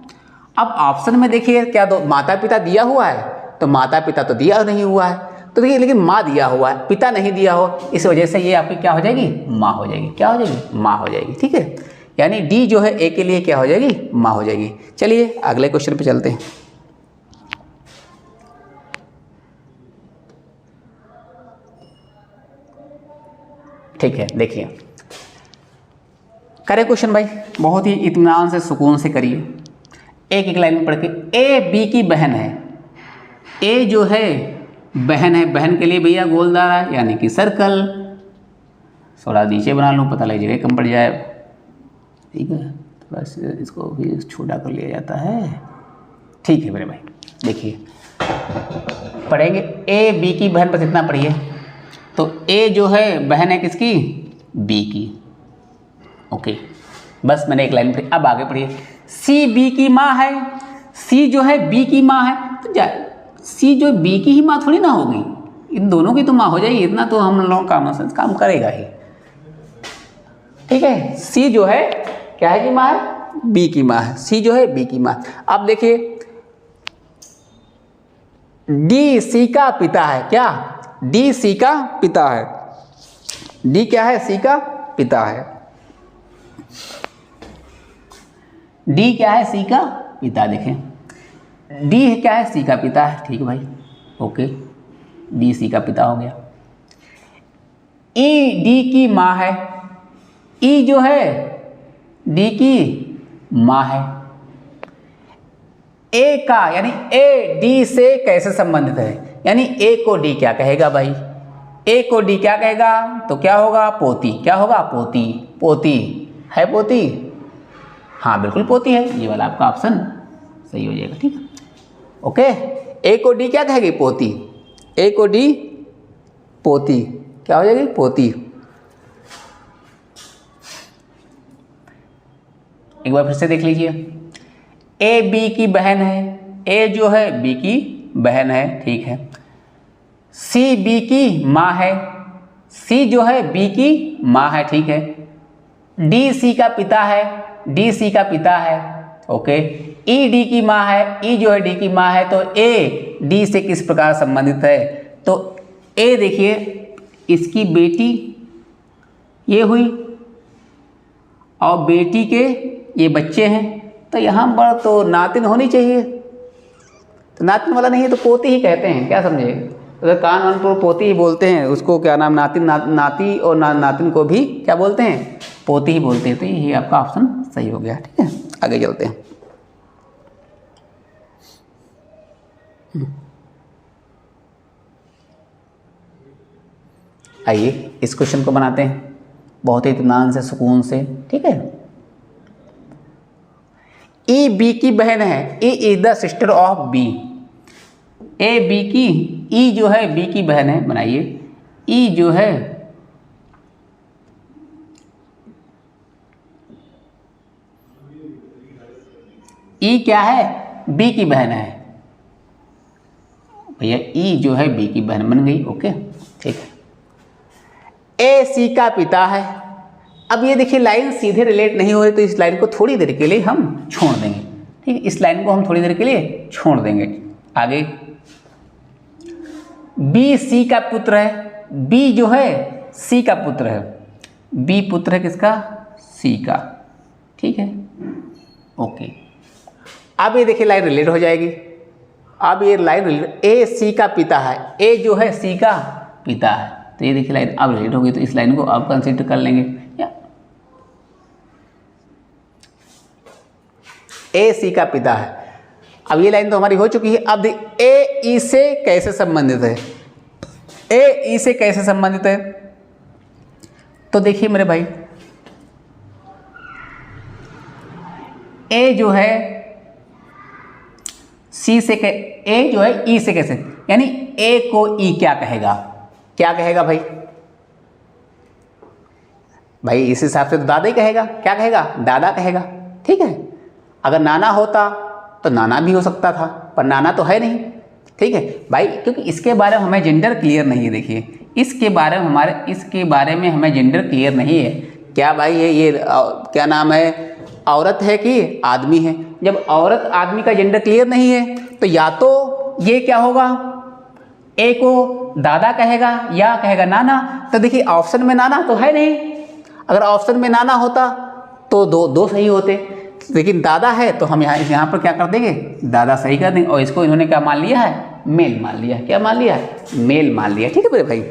S1: अब ऑप्शन में देखिए क्या दो माता पिता दिया हुआ है, तो माता पिता तो दिया नहीं हुआ है, तो देखिए लेकिन माँ दिया हुआ है, पिता नहीं दिया हो, इस वजह से ये आपकी क्या हो जाएगी, माँ हो जाएगी, क्या हो जाएगी, माँ हो जाएगी, ठीक है। यानी डी जो है ए के लिए क्या हो जाएगी, माँ हो जाएगी। चलिए अगले क्वेश्चन पे चलते हैं। ठीक है, देखिए करें क्वेश्चन भाई, बहुत ही इत्मीनान से सुकून से करिए, एक एक लाइन में पढ़ के। ए बी की बहन है, ए जो है बहन है, बहन के लिए भैया गोल दायरा यानी कि सर्कल, थोड़ा नीचे बना लूँ पता लग जगह कम पड़ जाए, ठीक है। थोड़ा इसको भी छोटा कर लिया जाता है, ठीक है मेरे भाई। देखिए पढ़ेंगे, ए बी की बहन पर कितना पढ़िए, तो ए जो है बहन है किसकी, बी की। ओके, बस मैंने एक लाइन पढ़ी, अब आगे पढ़िए। सी बी की माँ है, सी जो है बी की माँ है, तो सी जो बी की ही माँ थोड़ी ना होगी, इन दोनों की तो माँ हो जाएगी, इतना तो हम लोगों का कॉमन सेंस काम करेगा ही, ठीक है। सी जो है क्या है की माँ है, बी की माँ है, सी जो है बी की माँ। अब देखिए डी सी का पिता है, क्या डी सी का पिता है, डी क्या है, सी का पिता है, डी क्या है, सी का पिता। देखें डी क्या है, सी का पिता है, ठीक है भाई। ओके, डी सी का पिता हो गया। ई डी की माँ है, ई जो है डी की माँ है। ए का यानी ए डी से कैसे संबंधित है, यानी ए को डी क्या कहेगा भाई, ए को डी क्या कहेगा, तो क्या होगा, पोती, क्या होगा, पोती, पोती है, पोती, हाँ बिल्कुल पोती है, ये वाला आपका ऑप्शन सही हो जाएगा, ठीक है। ओके, ए को डी क्या कहेगी, पोती, ए को डी पोती, क्या हो जाएगी, पोती। एक बार फिर से देख लीजिए, ए बी की बहन है, ए जो है बी की बहन है, ठीक है। सी बी की माँ है, सी जो है बी की माँ है, ठीक है। डी सी का पिता है, डी सी का पिता है, ओके। ई डी की माँ है, ई जो है डी की माँ है, तो ए डी से किस प्रकार संबंधित है, तो ए देखिए इसकी बेटी ये हुई और बेटी के ये बच्चे हैं, तो यहाँ पर तो नातिन होनी चाहिए, तो नातिन वाला नहीं है तो पोती ही कहते हैं, क्या समझे, अगर कान वान पर पोती ही बोलते हैं उसको, क्या नाम, नातिन नाती और नातिन को भी क्या बोलते हैं, पोती ही बोलते हैं, तो ये आपका ऑप्शन सही हो गया, ठीक है। आगे चलते हैं। आइए इस क्वेश्चन को बनाते हैं बहुत ही इत्मीनान से, सुकून से, ठीक है। ई बी की बहन है, E is the sister of B, A B की ई जो है बी की बहन है, बनाइए। ई जो है ई क्या है, बी की बहन है भैया। ई जो है बी की बहन बन गई। ओके ठीक है। ए सी का पिता है। अब ये देखिए लाइन सीधे रिलेट नहीं हो रही, तो इस लाइन को थोड़ी देर के लिए हम छोड़ देंगे। ठीक है, इस लाइन को हम थोड़ी देर के लिए छोड़ देंगे। आगे बी सी का पुत्र है। बी जो है सी का पुत्र है। बी पुत्र है किसका, सी का। ठीक है ओके। अब ये देखिए लाइन रिलेट हो जाएगी। अब ये लाइन ए सी का पिता है। ए जो है सी का पिता है, तो ये देखिए लाइन अब रिलेट होगी, तो इस लाइन को अब कंसीडर कर लेंगे। ए सी का पिता है। अब ये लाइन तो हमारी हो चुकी है। अब ए ई से कैसे संबंधित है, ए ई से कैसे संबंधित है, तो देखिए मेरे भाई, ए जो है सी से ए जो है ई से कैसे, यानी ए को ई क्या कहेगा, क्या कहेगा भाई, भाई इस हिसाब से तो दादा ही कहेगा। क्या कहेगा, दादा कहेगा। ठीक है, अगर नाना होता तो नाना भी हो सकता था, पर नाना तो है नहीं। ठीक है भाई, क्योंकि इसके बारे में हमें जेंडर क्लियर नहीं है। देखिए इसके बारे में हमें जेंडर क्लियर नहीं है। क्या भाई ये क्या नाम है, औरत है कि आदमी है। जब औरत आदमी का जेंडर क्लियर नहीं है, तो या तो ये क्या होगा, ए को दादा कहेगा या कहेगा नाना। तो देखिए ऑप्शन में नाना तो है नहीं। अगर ऑप्शन में नाना होता तो दो सही होते, लेकिन दादा है तो हम यहाँ पर क्या कर देंगे, दादा सही कर देंगे। और इसको इन्होंने क्या मान लिया है, मेल मान लिया है। क्या मान लिया है, मेल मान लिया। ठीक है मेरे भाई,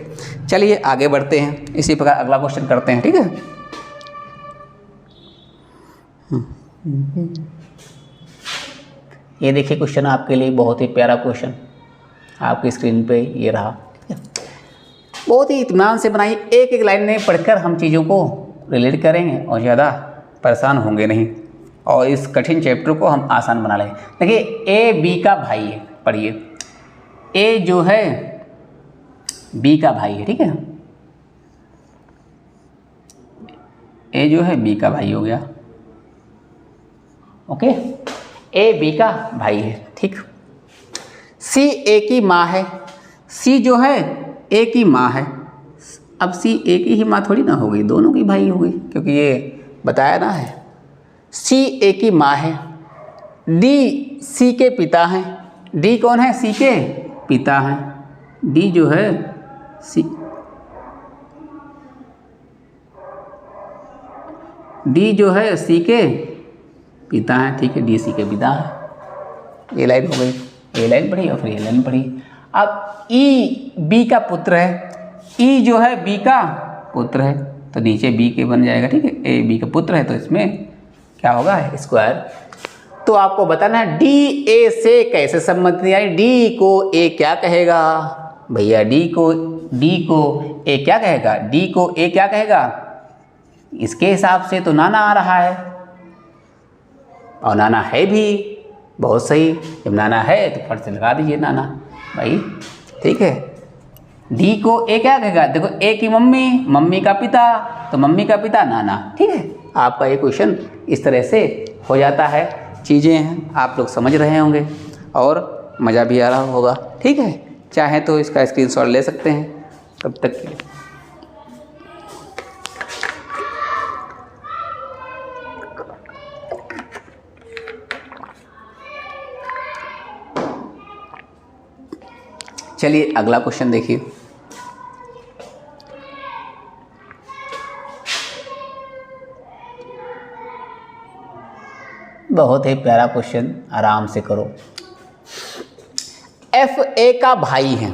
S1: चलिए आगे बढ़ते हैं। इसी प्रकार अगला क्वेश्चन करते हैं। ठीक है, ये देखिए क्वेश्चन आपके लिए बहुत ही प्यारा क्वेश्चन आपकी स्क्रीन पे ये रहा। ठीक है, बहुत ही इत्मीनान से बनाइए। एक एक लाइन में पढ़कर हम चीज़ों को रिलेट करेंगे और ज़्यादा परेशान होंगे नहीं, और इस कठिन चैप्टर को हम आसान बना लेंगे। देखिए ए बी का भाई है, पढ़िए। ए जो है बी का भाई है। ठीक है, ए जो है बी का भाई हो गया। ओके, ए बी का भाई है। ठीक, सी ए की माँ है। सी जो है ए की माँ है। अब सी ए की ही माँ थोड़ी ना हो गई, दोनों की भाई हो गई, क्योंकि ये बताया ना है। सी ए की माँ है। डी सी के पिता हैं। डी कौन है, सी के पिता हैं। डी जो है सी, डी जो है सी के पिता हैं। ठीक है, डी सी के पिता हैं। ये लाइन हो गई, ये लाइन पढ़ी और फिर ये लाइन पढ़ी। अब ई बी का पुत्र है। ई जो है बी का पुत्र है, तो नीचे बी के बन जाएगा। ठीक है, ए बी का पुत्र है, तो इसमें क्या होगा, स्क्वायर। तो आपको बताना है डी ए से कैसे संबंधित, यानी डी को ए क्या कहेगा भैया, डी को ए क्या कहेगा, डी को ए क्या कहेगा। इसके हिसाब से तो नाना आ रहा है, और नाना है भी, बहुत सही। जब नाना है तो फट से लगा दीजिए नाना भाई। ठीक है, डी को ए क्या कहेगा, देखो ए की मम्मी, मम्मी का पिता, तो मम्मी का पिता नाना। ठीक है, आपका ये क्वेश्चन इस तरह से हो जाता है। चीज़ें हैं, आप लोग समझ रहे होंगे और मज़ा भी आ रहा होगा। ठीक है, चाहे तो इसका स्क्रीनशॉट ले सकते हैं। तब तक के लिए चलिए अगला क्वेश्चन देखिए। बहुत ही प्यारा क्वेश्चन, आराम से करो। एफ ए का भाई है।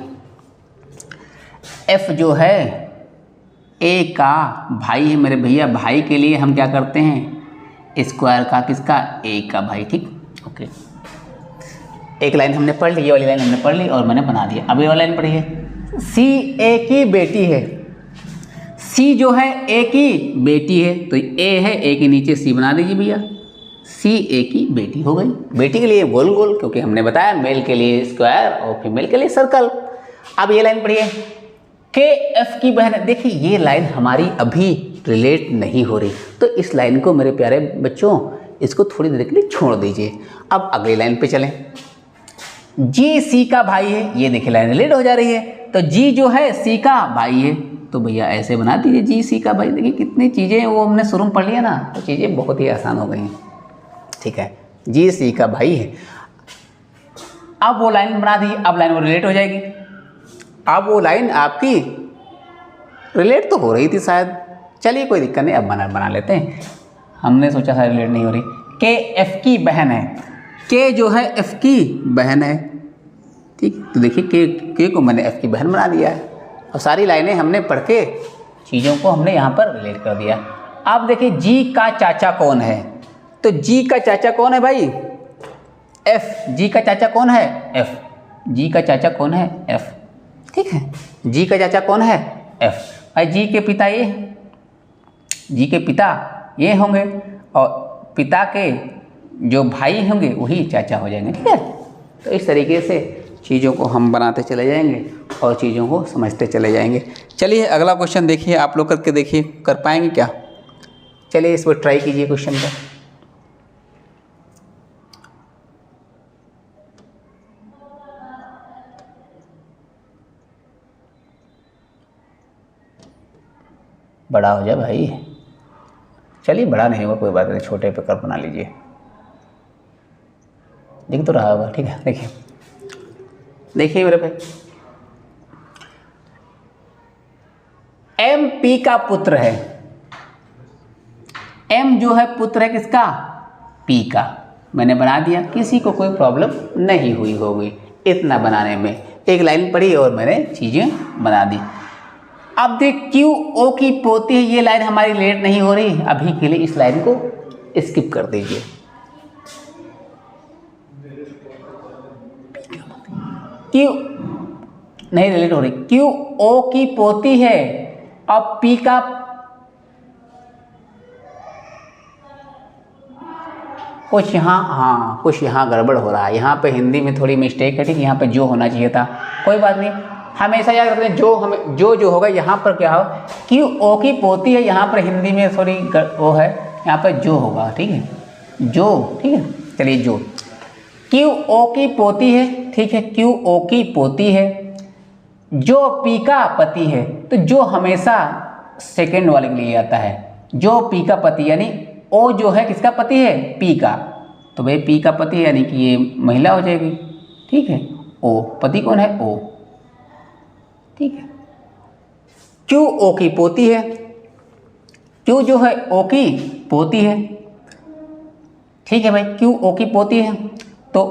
S1: एफ जो है ए का भाई है मेरे भैया। भाई के लिए हम क्या करते हैं, स्क्वायर का, किसका, ए का भाई। ठीक, ओके। एक लाइन हमने पढ़ ली, ये वाली लाइन हमने पढ़ ली और मैंने बना दिया। अब ये वाली लाइन पढ़िए। सी ए की बेटी है। सी जो है ए की बेटी है, तो ए है, ए के नीचे सी बना दीजिए भैया। सी ए की बेटी हो गई। बेटी के लिए गोल गोल, क्योंकि हमने बताया मेल के लिए स्क्वायर और फीमेल के लिए सर्कल। अब ये लाइन पढ़िए, के एफ की बहन। देखिए ये लाइन हमारी अभी रिलेट नहीं हो रही, तो इस लाइन को मेरे प्यारे बच्चों इसको थोड़ी देर के लिए छोड़ दीजिए। अब अगली लाइन पे चलें। जी सी का भाई है, ये देखिए लाइन रिलेट हो जा रही है, तो जी जो है सी का भाई है, तो भैया ऐसे बना दीजिए जी सी का भाई। देखिए कितनी चीज़ें हैं, वो हमने शुरू में पढ़ लिया ना, तो चीज़ें बहुत ही आसान हो गई हैं। ठीक है, जी सी का भाई है। अब वो लाइन बना दी, अब लाइन वो रिलेट हो जाएगी। अब वो लाइन आपकी रिलेट तो हो रही थी शायद, चलिए कोई दिक्कत नहीं, अब बना लेते हैं। हमने सोचा था रिलेट नहीं हो रही। के एफ की बहन है, के जो है एफ की बहन है। ठीक, तो देखिए के को मैंने एफ की बहन बना दिया है, और सारी लाइनें हमने पढ़ के चीज़ों को हमने यहाँ पर रिलेट कर दिया। अब देखिए जी का चाचा कौन है, तो जी का चाचा कौन है भाई, एफ। जी का चाचा कौन है, एफ। जी का चाचा कौन है, एफ। ठीक है, जी का चाचा कौन है, एफ। भाई जी के पिता ये, जी के पिता ये होंगे, और पिता के जो भाई होंगे वही चाचा हो जाएंगे। ठीक है, तो इस तरीके से चीज़ों को हम बनाते चले जाएंगे और चीज़ों को समझते चले जाएंगे। चलिए अगला क्वेश्चन देखिए, आप लोग करके देखिए कर पाएंगे क्या। चलिए इस पर ट्राई कीजिए क्वेश्चन का। बड़ा हो जाए भाई, चलिए बड़ा नहीं होगा कोई बात नहीं, छोटे पे कर बना लीजिए, दिख तो रहा होगा। ठीक है, देखिए देखिए मेरे पे, एम पी का पुत्र है। एम जो है पुत्र है किसका, पी का। मैंने बना दिया, किसी को कोई प्रॉब्लम नहीं हुई होगी इतना बनाने में। एक लाइन पढ़ी और मैंने चीज़ें बना दी। अब देख क्यू ओ की पोती है, ये लाइन हमारी रिलेट नहीं हो रही, अभी के लिए इस लाइन को स्किप कर दीजिए। क्यू नहीं रिलेट हो रही, क्यू ओ की पोती है, अब पी का कुछ यहाँ, हाँ कुछ यहाँ गड़बड़ हो रहा है, यहाँ पे हिंदी में थोड़ी मिस्टेक है। ठीक, यहाँ पे जो होना चाहिए था, कोई बात नहीं, हमेशा याद रखते हैं जो हमें जो होगा यहाँ पर क्या हो, क्यू ओ की पोती है, यहाँ पर हिंदी में थोड़ी वो है, यहाँ पर जो होगा। ठीक है, जो, ठीक है, चलिए जो, क्यू ओ की पोती है। ठीक है, क्यू ओ की पोती है, जो पी का पति है, तो जो हमेशा सेकेंड वाले के लिए आता है, जो पी का पति, यानी ओ जो है किसका पति है, पी का, तो भाई पी का पति है यानी कि ये महिला हो जाएगी। ठीक है, ओ पति कौन है, ओ। ठीक है, क्यू ओ की पोती है, क्यू जो है ओ की पोती है। ठीक है भाई, क्यू ओ की पोती है, तो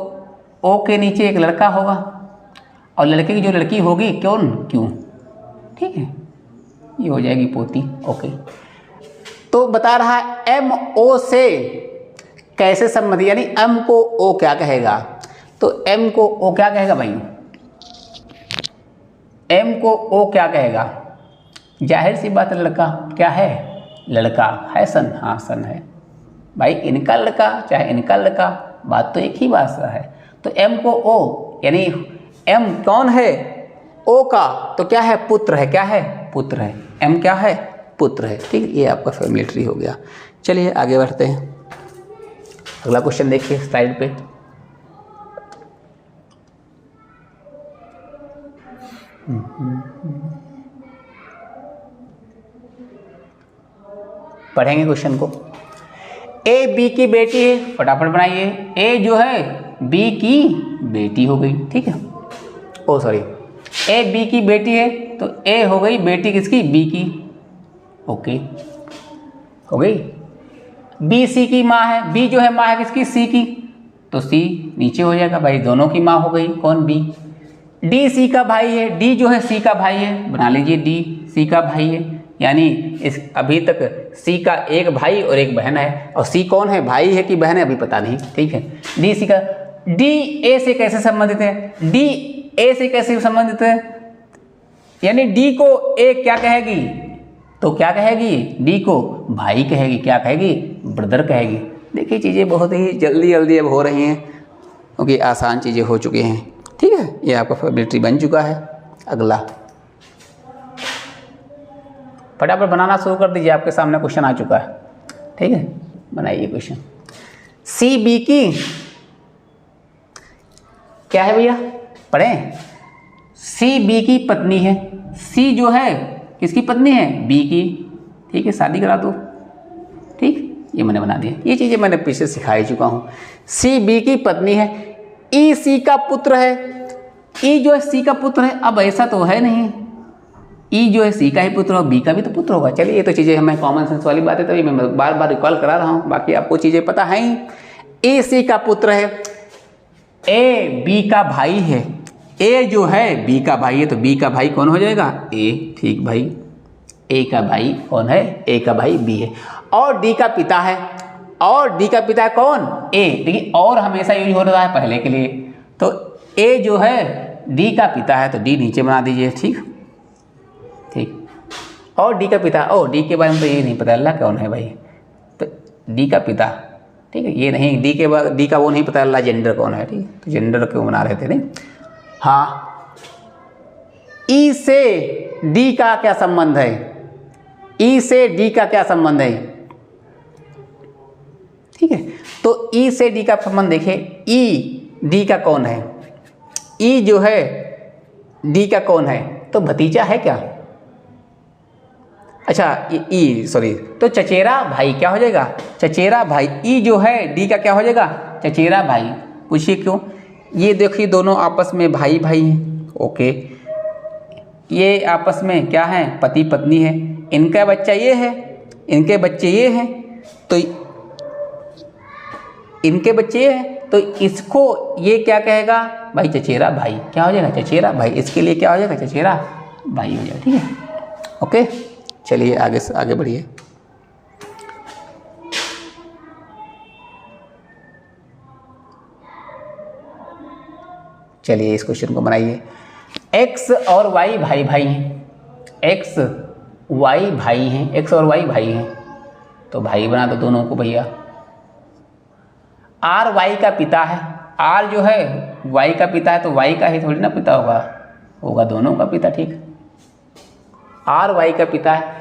S1: ओ के नीचे एक लड़का होगा, और लड़के की जो लड़की होगी कौन, क्यू। ठीक है, ये हो जाएगी पोती। ओके, तो बता रहा है एम ओ से कैसे संबंधित, यानी एम को ओ क्या कहेगा, तो एम को ओ क्या कहेगा भाई, एम को ओ क्या कहेगा, जाहिर सी बात है लड़का, क्या है, लड़का है, सन, हाँ सन है भाई, इनका लड़का चाहे इनका लड़का, बात तो एक ही बात है। तो एम को ओ, यानी एम कौन है, ओ का, तो क्या है, पुत्र है, क्या है, पुत्र है, एम क्या है, पुत्र है। ठीक है, ये आपका फैमिली ट्री हो गया। चलिए आगे बढ़ते हैं, अगला क्वेश्चन देखिए स्लाइड पे। पढ़ेंगे क्वेश्चन को। ए बी की बेटी है, फटाफट बनाइए। ए जो है बी की बेटी हो गई। ठीक है, ओ सॉरी, ए बी की बेटी है, तो ए हो गई बेटी किसकी, बी की। ओके, हो गई। बी सी की माँ है, बी जो है माँ है किसकी, सी की, तो सी नीचे हो जाएगा भाई, दोनों की माँ हो गई, कौन, बी। डी सी का भाई है, डी जो है सी का भाई है, बना लीजिए डी सी का भाई है, यानी इस अभी तक सी का एक भाई और एक बहन है, और सी कौन है, भाई है कि बहन है अभी पता नहीं। ठीक है, डी सी का, डी ए से कैसे संबंधित है, डी ए से कैसे संबंधित है, यानी डी को ए क्या कहेगी, तो क्या कहेगी, डी को भाई कहेगी, क्या कहेगी, ब्रदर कहेगी। देखिए चीज़ें बहुत ही जल्दी जल्दी अब हो रही हैं, क्योंकि आसान चीज़ें हो चुकी हैं। ठीक है, ये आपका फैमिली ट्री बन चुका है। अगला फटाफट बनाना शुरू कर दीजिए, आपके सामने क्वेश्चन आ चुका है। ठीक है, बनाइए क्वेश्चन। सी बी की क्या है भैया, पढ़ें। सी बी की पत्नी है। सी जो है किसकी पत्नी है, बी की। ठीक है, शादी करा दो। ठीक, ये मैंने बना दिया, ये चीज़ें मैंने पीछे सिखा ही चुका हूँ। सी बी की पत्नी है, ई सी का पुत्र है। ई जो है सी का पुत्र है। अब ऐसा तो है नहीं, ई जो है सी का ही पुत्र और बी का भी तो पुत्र होगा। चलिए, ये तो चीज़ें हमें कॉमन सेंस वाली बात है, तभी मैं बार बार रिकॉल करा रहा हूँ, बाकी आपको चीज़ें पता है ही। ए सी का पुत्र है, ए बी का भाई है। ए जो है बी का भाई है, तो बी का भाई कौन हो जाएगा, ए। ठीक भाई, ए का भाई कौन है, ए का भाई बी है। और डी का पिता है, और डी का पिता है कौन, ए। देखिए, और हमेशा यूज हो रहा है पहले के लिए, तो ए जो है डी का पिता है, तो डी नीचे बना दीजिए। ठीक ठीक, और डी का पिता, ओ डी के बारे में तो ये नहीं पता अल्लाह कौन है भाई, तो डी का पिता। ठीक है, ये नहीं, डी का वो नहीं पता अल्लाह जेंडर कौन है। ठीक, तो जेंडर क्यों बना रहे थे, नहीं। हाँ, ई से डी का क्या संबंध है, ई से डी का क्या संबंध है। ठीक है, तो ई से डी का संबंध देखिए, ई डी का कौन है, ई जो है डी का कौन है, तो भतीजा है क्या। अच्छा, ई सॉरी, तो चचेरा भाई क्या हो जाएगा, चचेरा भाई। ई जो है डी का क्या हो जाएगा, चचेरा भाई। पूछिए क्यों, ये देखिए दोनों आपस में भाई भाई हैं। ओके, ये आपस में क्या है, पति पत्नी है। इनका बच्चा ये है, इनके बच्चे ये हैं, तो इनके बच्चे ये हैं, तो इसको ये क्या कहेगा भाई, चचेरा भाई। क्या हो जाएगा, चचेरा भाई। इसके लिए क्या हो जाएगा, चचेरा भाई हो जाएगा। ठीक है, ओके, चलिए आगे से आगे बढ़िए। चलिए इस क्वेश्चन को बनाइए। एक्स और वाई भाई भाई हैं, एक्स वाई भाई हैं, एक्स और वाई भाई हैं, तो भाई बना दो दोनों को भैया। आर वाई का पिता है, आर जो है वाई का पिता है, तो वाई का ही थोड़ी ना पिता होगा, होगा दोनों का पिता। ठीक, आर वाई का पिता है।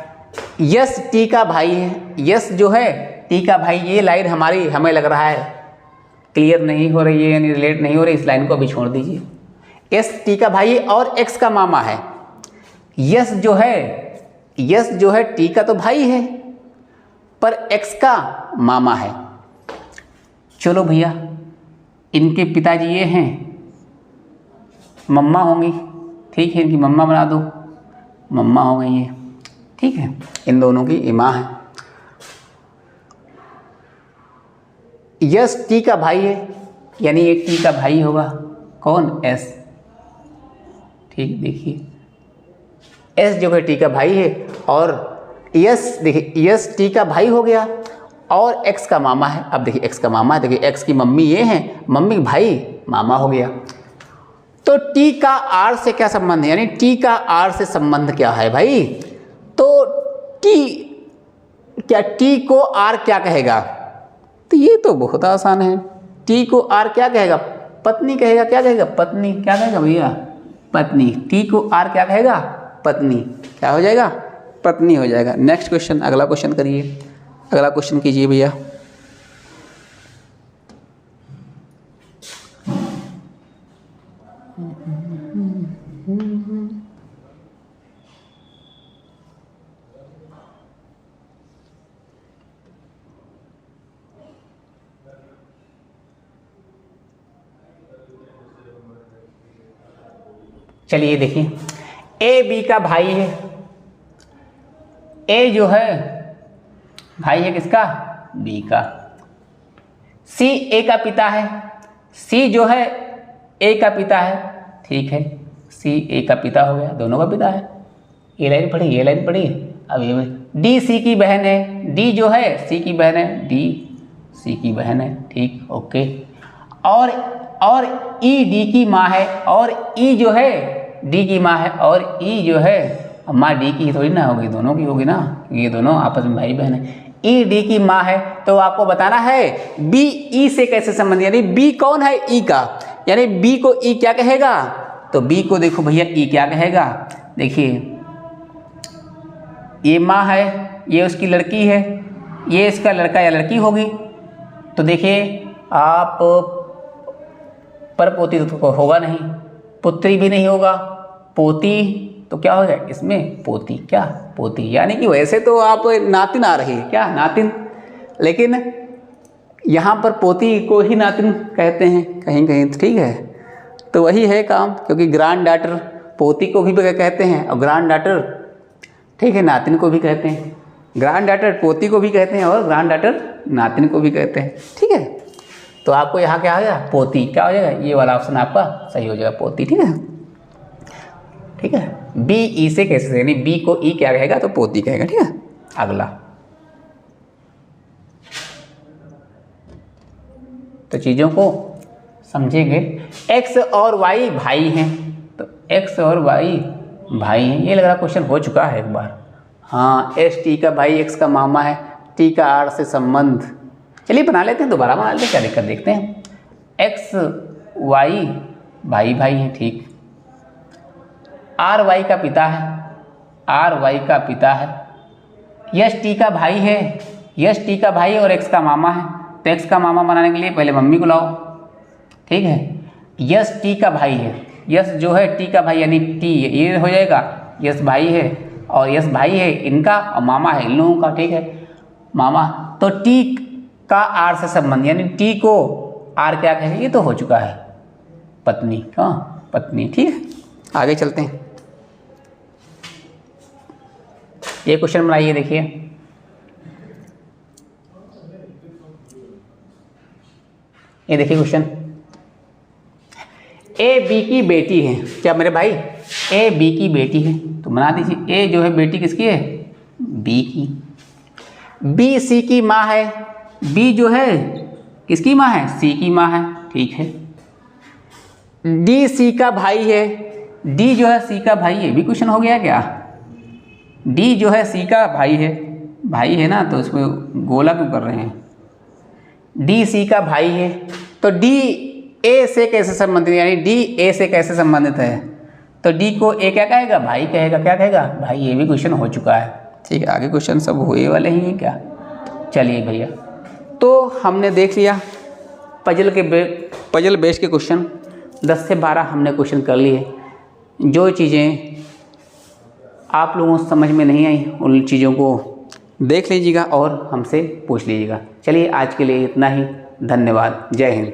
S1: यस टी का भाई है, यस जो है टी का भाई। ये लाइन हमारी हमें लग रहा है क्लियर नहीं हो रही है, यानी रिलेट नहीं हो रही, इस लाइन को अभी छोड़ दीजिए। यस टी का भाई और एक्स का मामा है। यस जो है टी का तो भाई है, पर एक्स का मामा है। चलो भैया, इनके पिताजी ये हैं, मम्मा होंगी। ठीक है, इनकी मम्मा बना दो, मम्मा हो गई ये। ठीक है, इन दोनों की माँ है। यस टी का भाई है, यानी ये टी का भाई होगा कौन, एस। ठीक, देखिए एस जो है टी का भाई है, और यस देखिए यस टी का भाई हो गया और एक्स का मामा है। अब देखिए एक्स का मामा है, देखिए एक्स की मम्मी ये है, मम्मी भाई मामा हो गया। तो टी का आर से क्या संबंध है, यानी टी का आर से संबंध क्या है भाई, तो टी को आर क्या कहेगा, तो ये तो बहुत आसान है। टी को आर क्या कहेगा, पत्नी कहेगा। क्या कहेगा, पत्नी। क्या कहेगा भैया, पत्नी। टी को आर क्या कहेगा, पत्नी। क्या हो जाएगा, पत्नी हो जाएगा। नेक्स्ट क्वेश्चन, अगला क्वेश्चन करिए, अगला क्वेश्चन कीजिए भैया। चलिए देखिए, ए बी का भाई है। ए जो है भाई है किसका, बी का। सी ए का पिता है, सी जो है ए का पिता है। ठीक है, सी ए का पिता हो गया, दोनों का पिता है। ये लाइन पढ़ी, ये लाइन पढ़ी। अब ये डी सी की बहन है, डी जो है सी की बहन है, डी सी की बहन है। ठीक, ओके। और ई डी की माँ है, और ई जो है डी की माँ है, और ई जो है माँ डी की थोड़ी ना होगी, दोनों की होगी ना, ये दोनों आपस में भाई बहन है। ई डी की माँ है, तो आपको बताना है बी ई से कैसे संबंधित, यानी बी कौन है, ई का, यानी बी को ई क्या कहेगा, तो बी को देखो भैया ई क्या कहेगा, देखिए ये माँ है, ये उसकी लड़की है, ये इसका लड़का या लड़की होगी। तो देखिए आप परपोती तो होगा नहीं, पुत्री भी नहीं होगा, पोती तो क्या होगा इसमें पोती, क्या पोती, यानी कि वैसे तो आप नातिन आ रही है, क्या नातिन, लेकिन यहाँ पर पोती को ही नातिन कहते हैं कहीं कहीं, ठीक है। तो वही है काम, क्योंकि ग्रैंड डॉटर पोती को भी कहते हैं और ग्रैंड डॉटर, ठीक है, नातिन को भी कहते हैं। ग्रैंड डॉटर पोती को भी कहते हैं और ग्रैंड डॉटर नातिन को भी कहते हैं, ठीक है। तो आपको यहाँ क्या आ गया, पोती, क्या हो जाएगा, ये वाला ऑप्शन आपका सही हो जाएगा, पोती, ठीक है, ठीक है। बी ई से कैसे, यानी बी को ई क्या कहेगा तो पोती कहेगा, ठीक है। अगला तो चीज़ों को समझेंगे। एक्स और वाई भाई हैं, तो एक्स और वाई भाई हैं, ये लग रहा क्वेश्चन हो चुका है एक बार। हाँ, एस टी का भाई एक्स का मामा है, टी का आर से संबंध, चलिए बना लेते हैं, दोबारा बना लेते हैं, क्या दिक्कत, देखते हैं। एक्स वाई भाई भाई हैं, ठीक। आर वाई का पिता है, आर वाई का पिता है। यश टी का भाई है, यश टी का भाई और एक्स का मामा है, तो एक्स का मामा बनाने के लिए पहले मम्मी को लाओ, ठीक है। यश टी का भाई है, यश जो है टी का भाई यानी टी ये हो जाएगा, यश भाई है और यश भाई है इनका और मामा है इन लोगों का, ठीक है, मामा। तो टी का आर से संबंध, यानी टी को आर क्या कहेंगे, ये तो हो चुका है पत्नी, हाँ पत्नी, ठीक है। आगे चलते हैं, ये क्वेश्चन बनाइए, देखिए ये देखिए क्वेश्चन, ए बी की बेटी है, क्या मेरे भाई, ए बी की बेटी है, तो बना दीजिए। ए जो है बेटी किसकी है, बी की। बी सी की माँ है, बी जो है किसकी माँ है, सी की माँ है, ठीक है। डी सी का भाई है, डी जो है सी का भाई है, भी क्वेश्चन हो गया क्या, डी जो है सी का भाई है ना, तो इसमें गोला क्यों कर रहे हैं, डी सी का भाई है, तो डी ए से कैसे संबंधित, यानी डी ए से कैसे संबंधित है, तो डी को ए क्या कहेगा, भाई कहेगा, क्या कहेगा भाई, ये भी क्वेश्चन हो चुका है, ठीक है। आगे क्वेश्चन सब हुए वाले ही हैं क्या, चलिए भैया, तो हमने देख लिया पजल बेस के क्वेश्चन 10 से 12 हमने क्वेश्चन कर लिए। जो चीज़ें आप लोगों को समझ में नहीं आई उन चीज़ों को देख लीजिएगा और हमसे पूछ लीजिएगा। चलिए आज के लिए इतना ही, धन्यवाद, जय हिंद।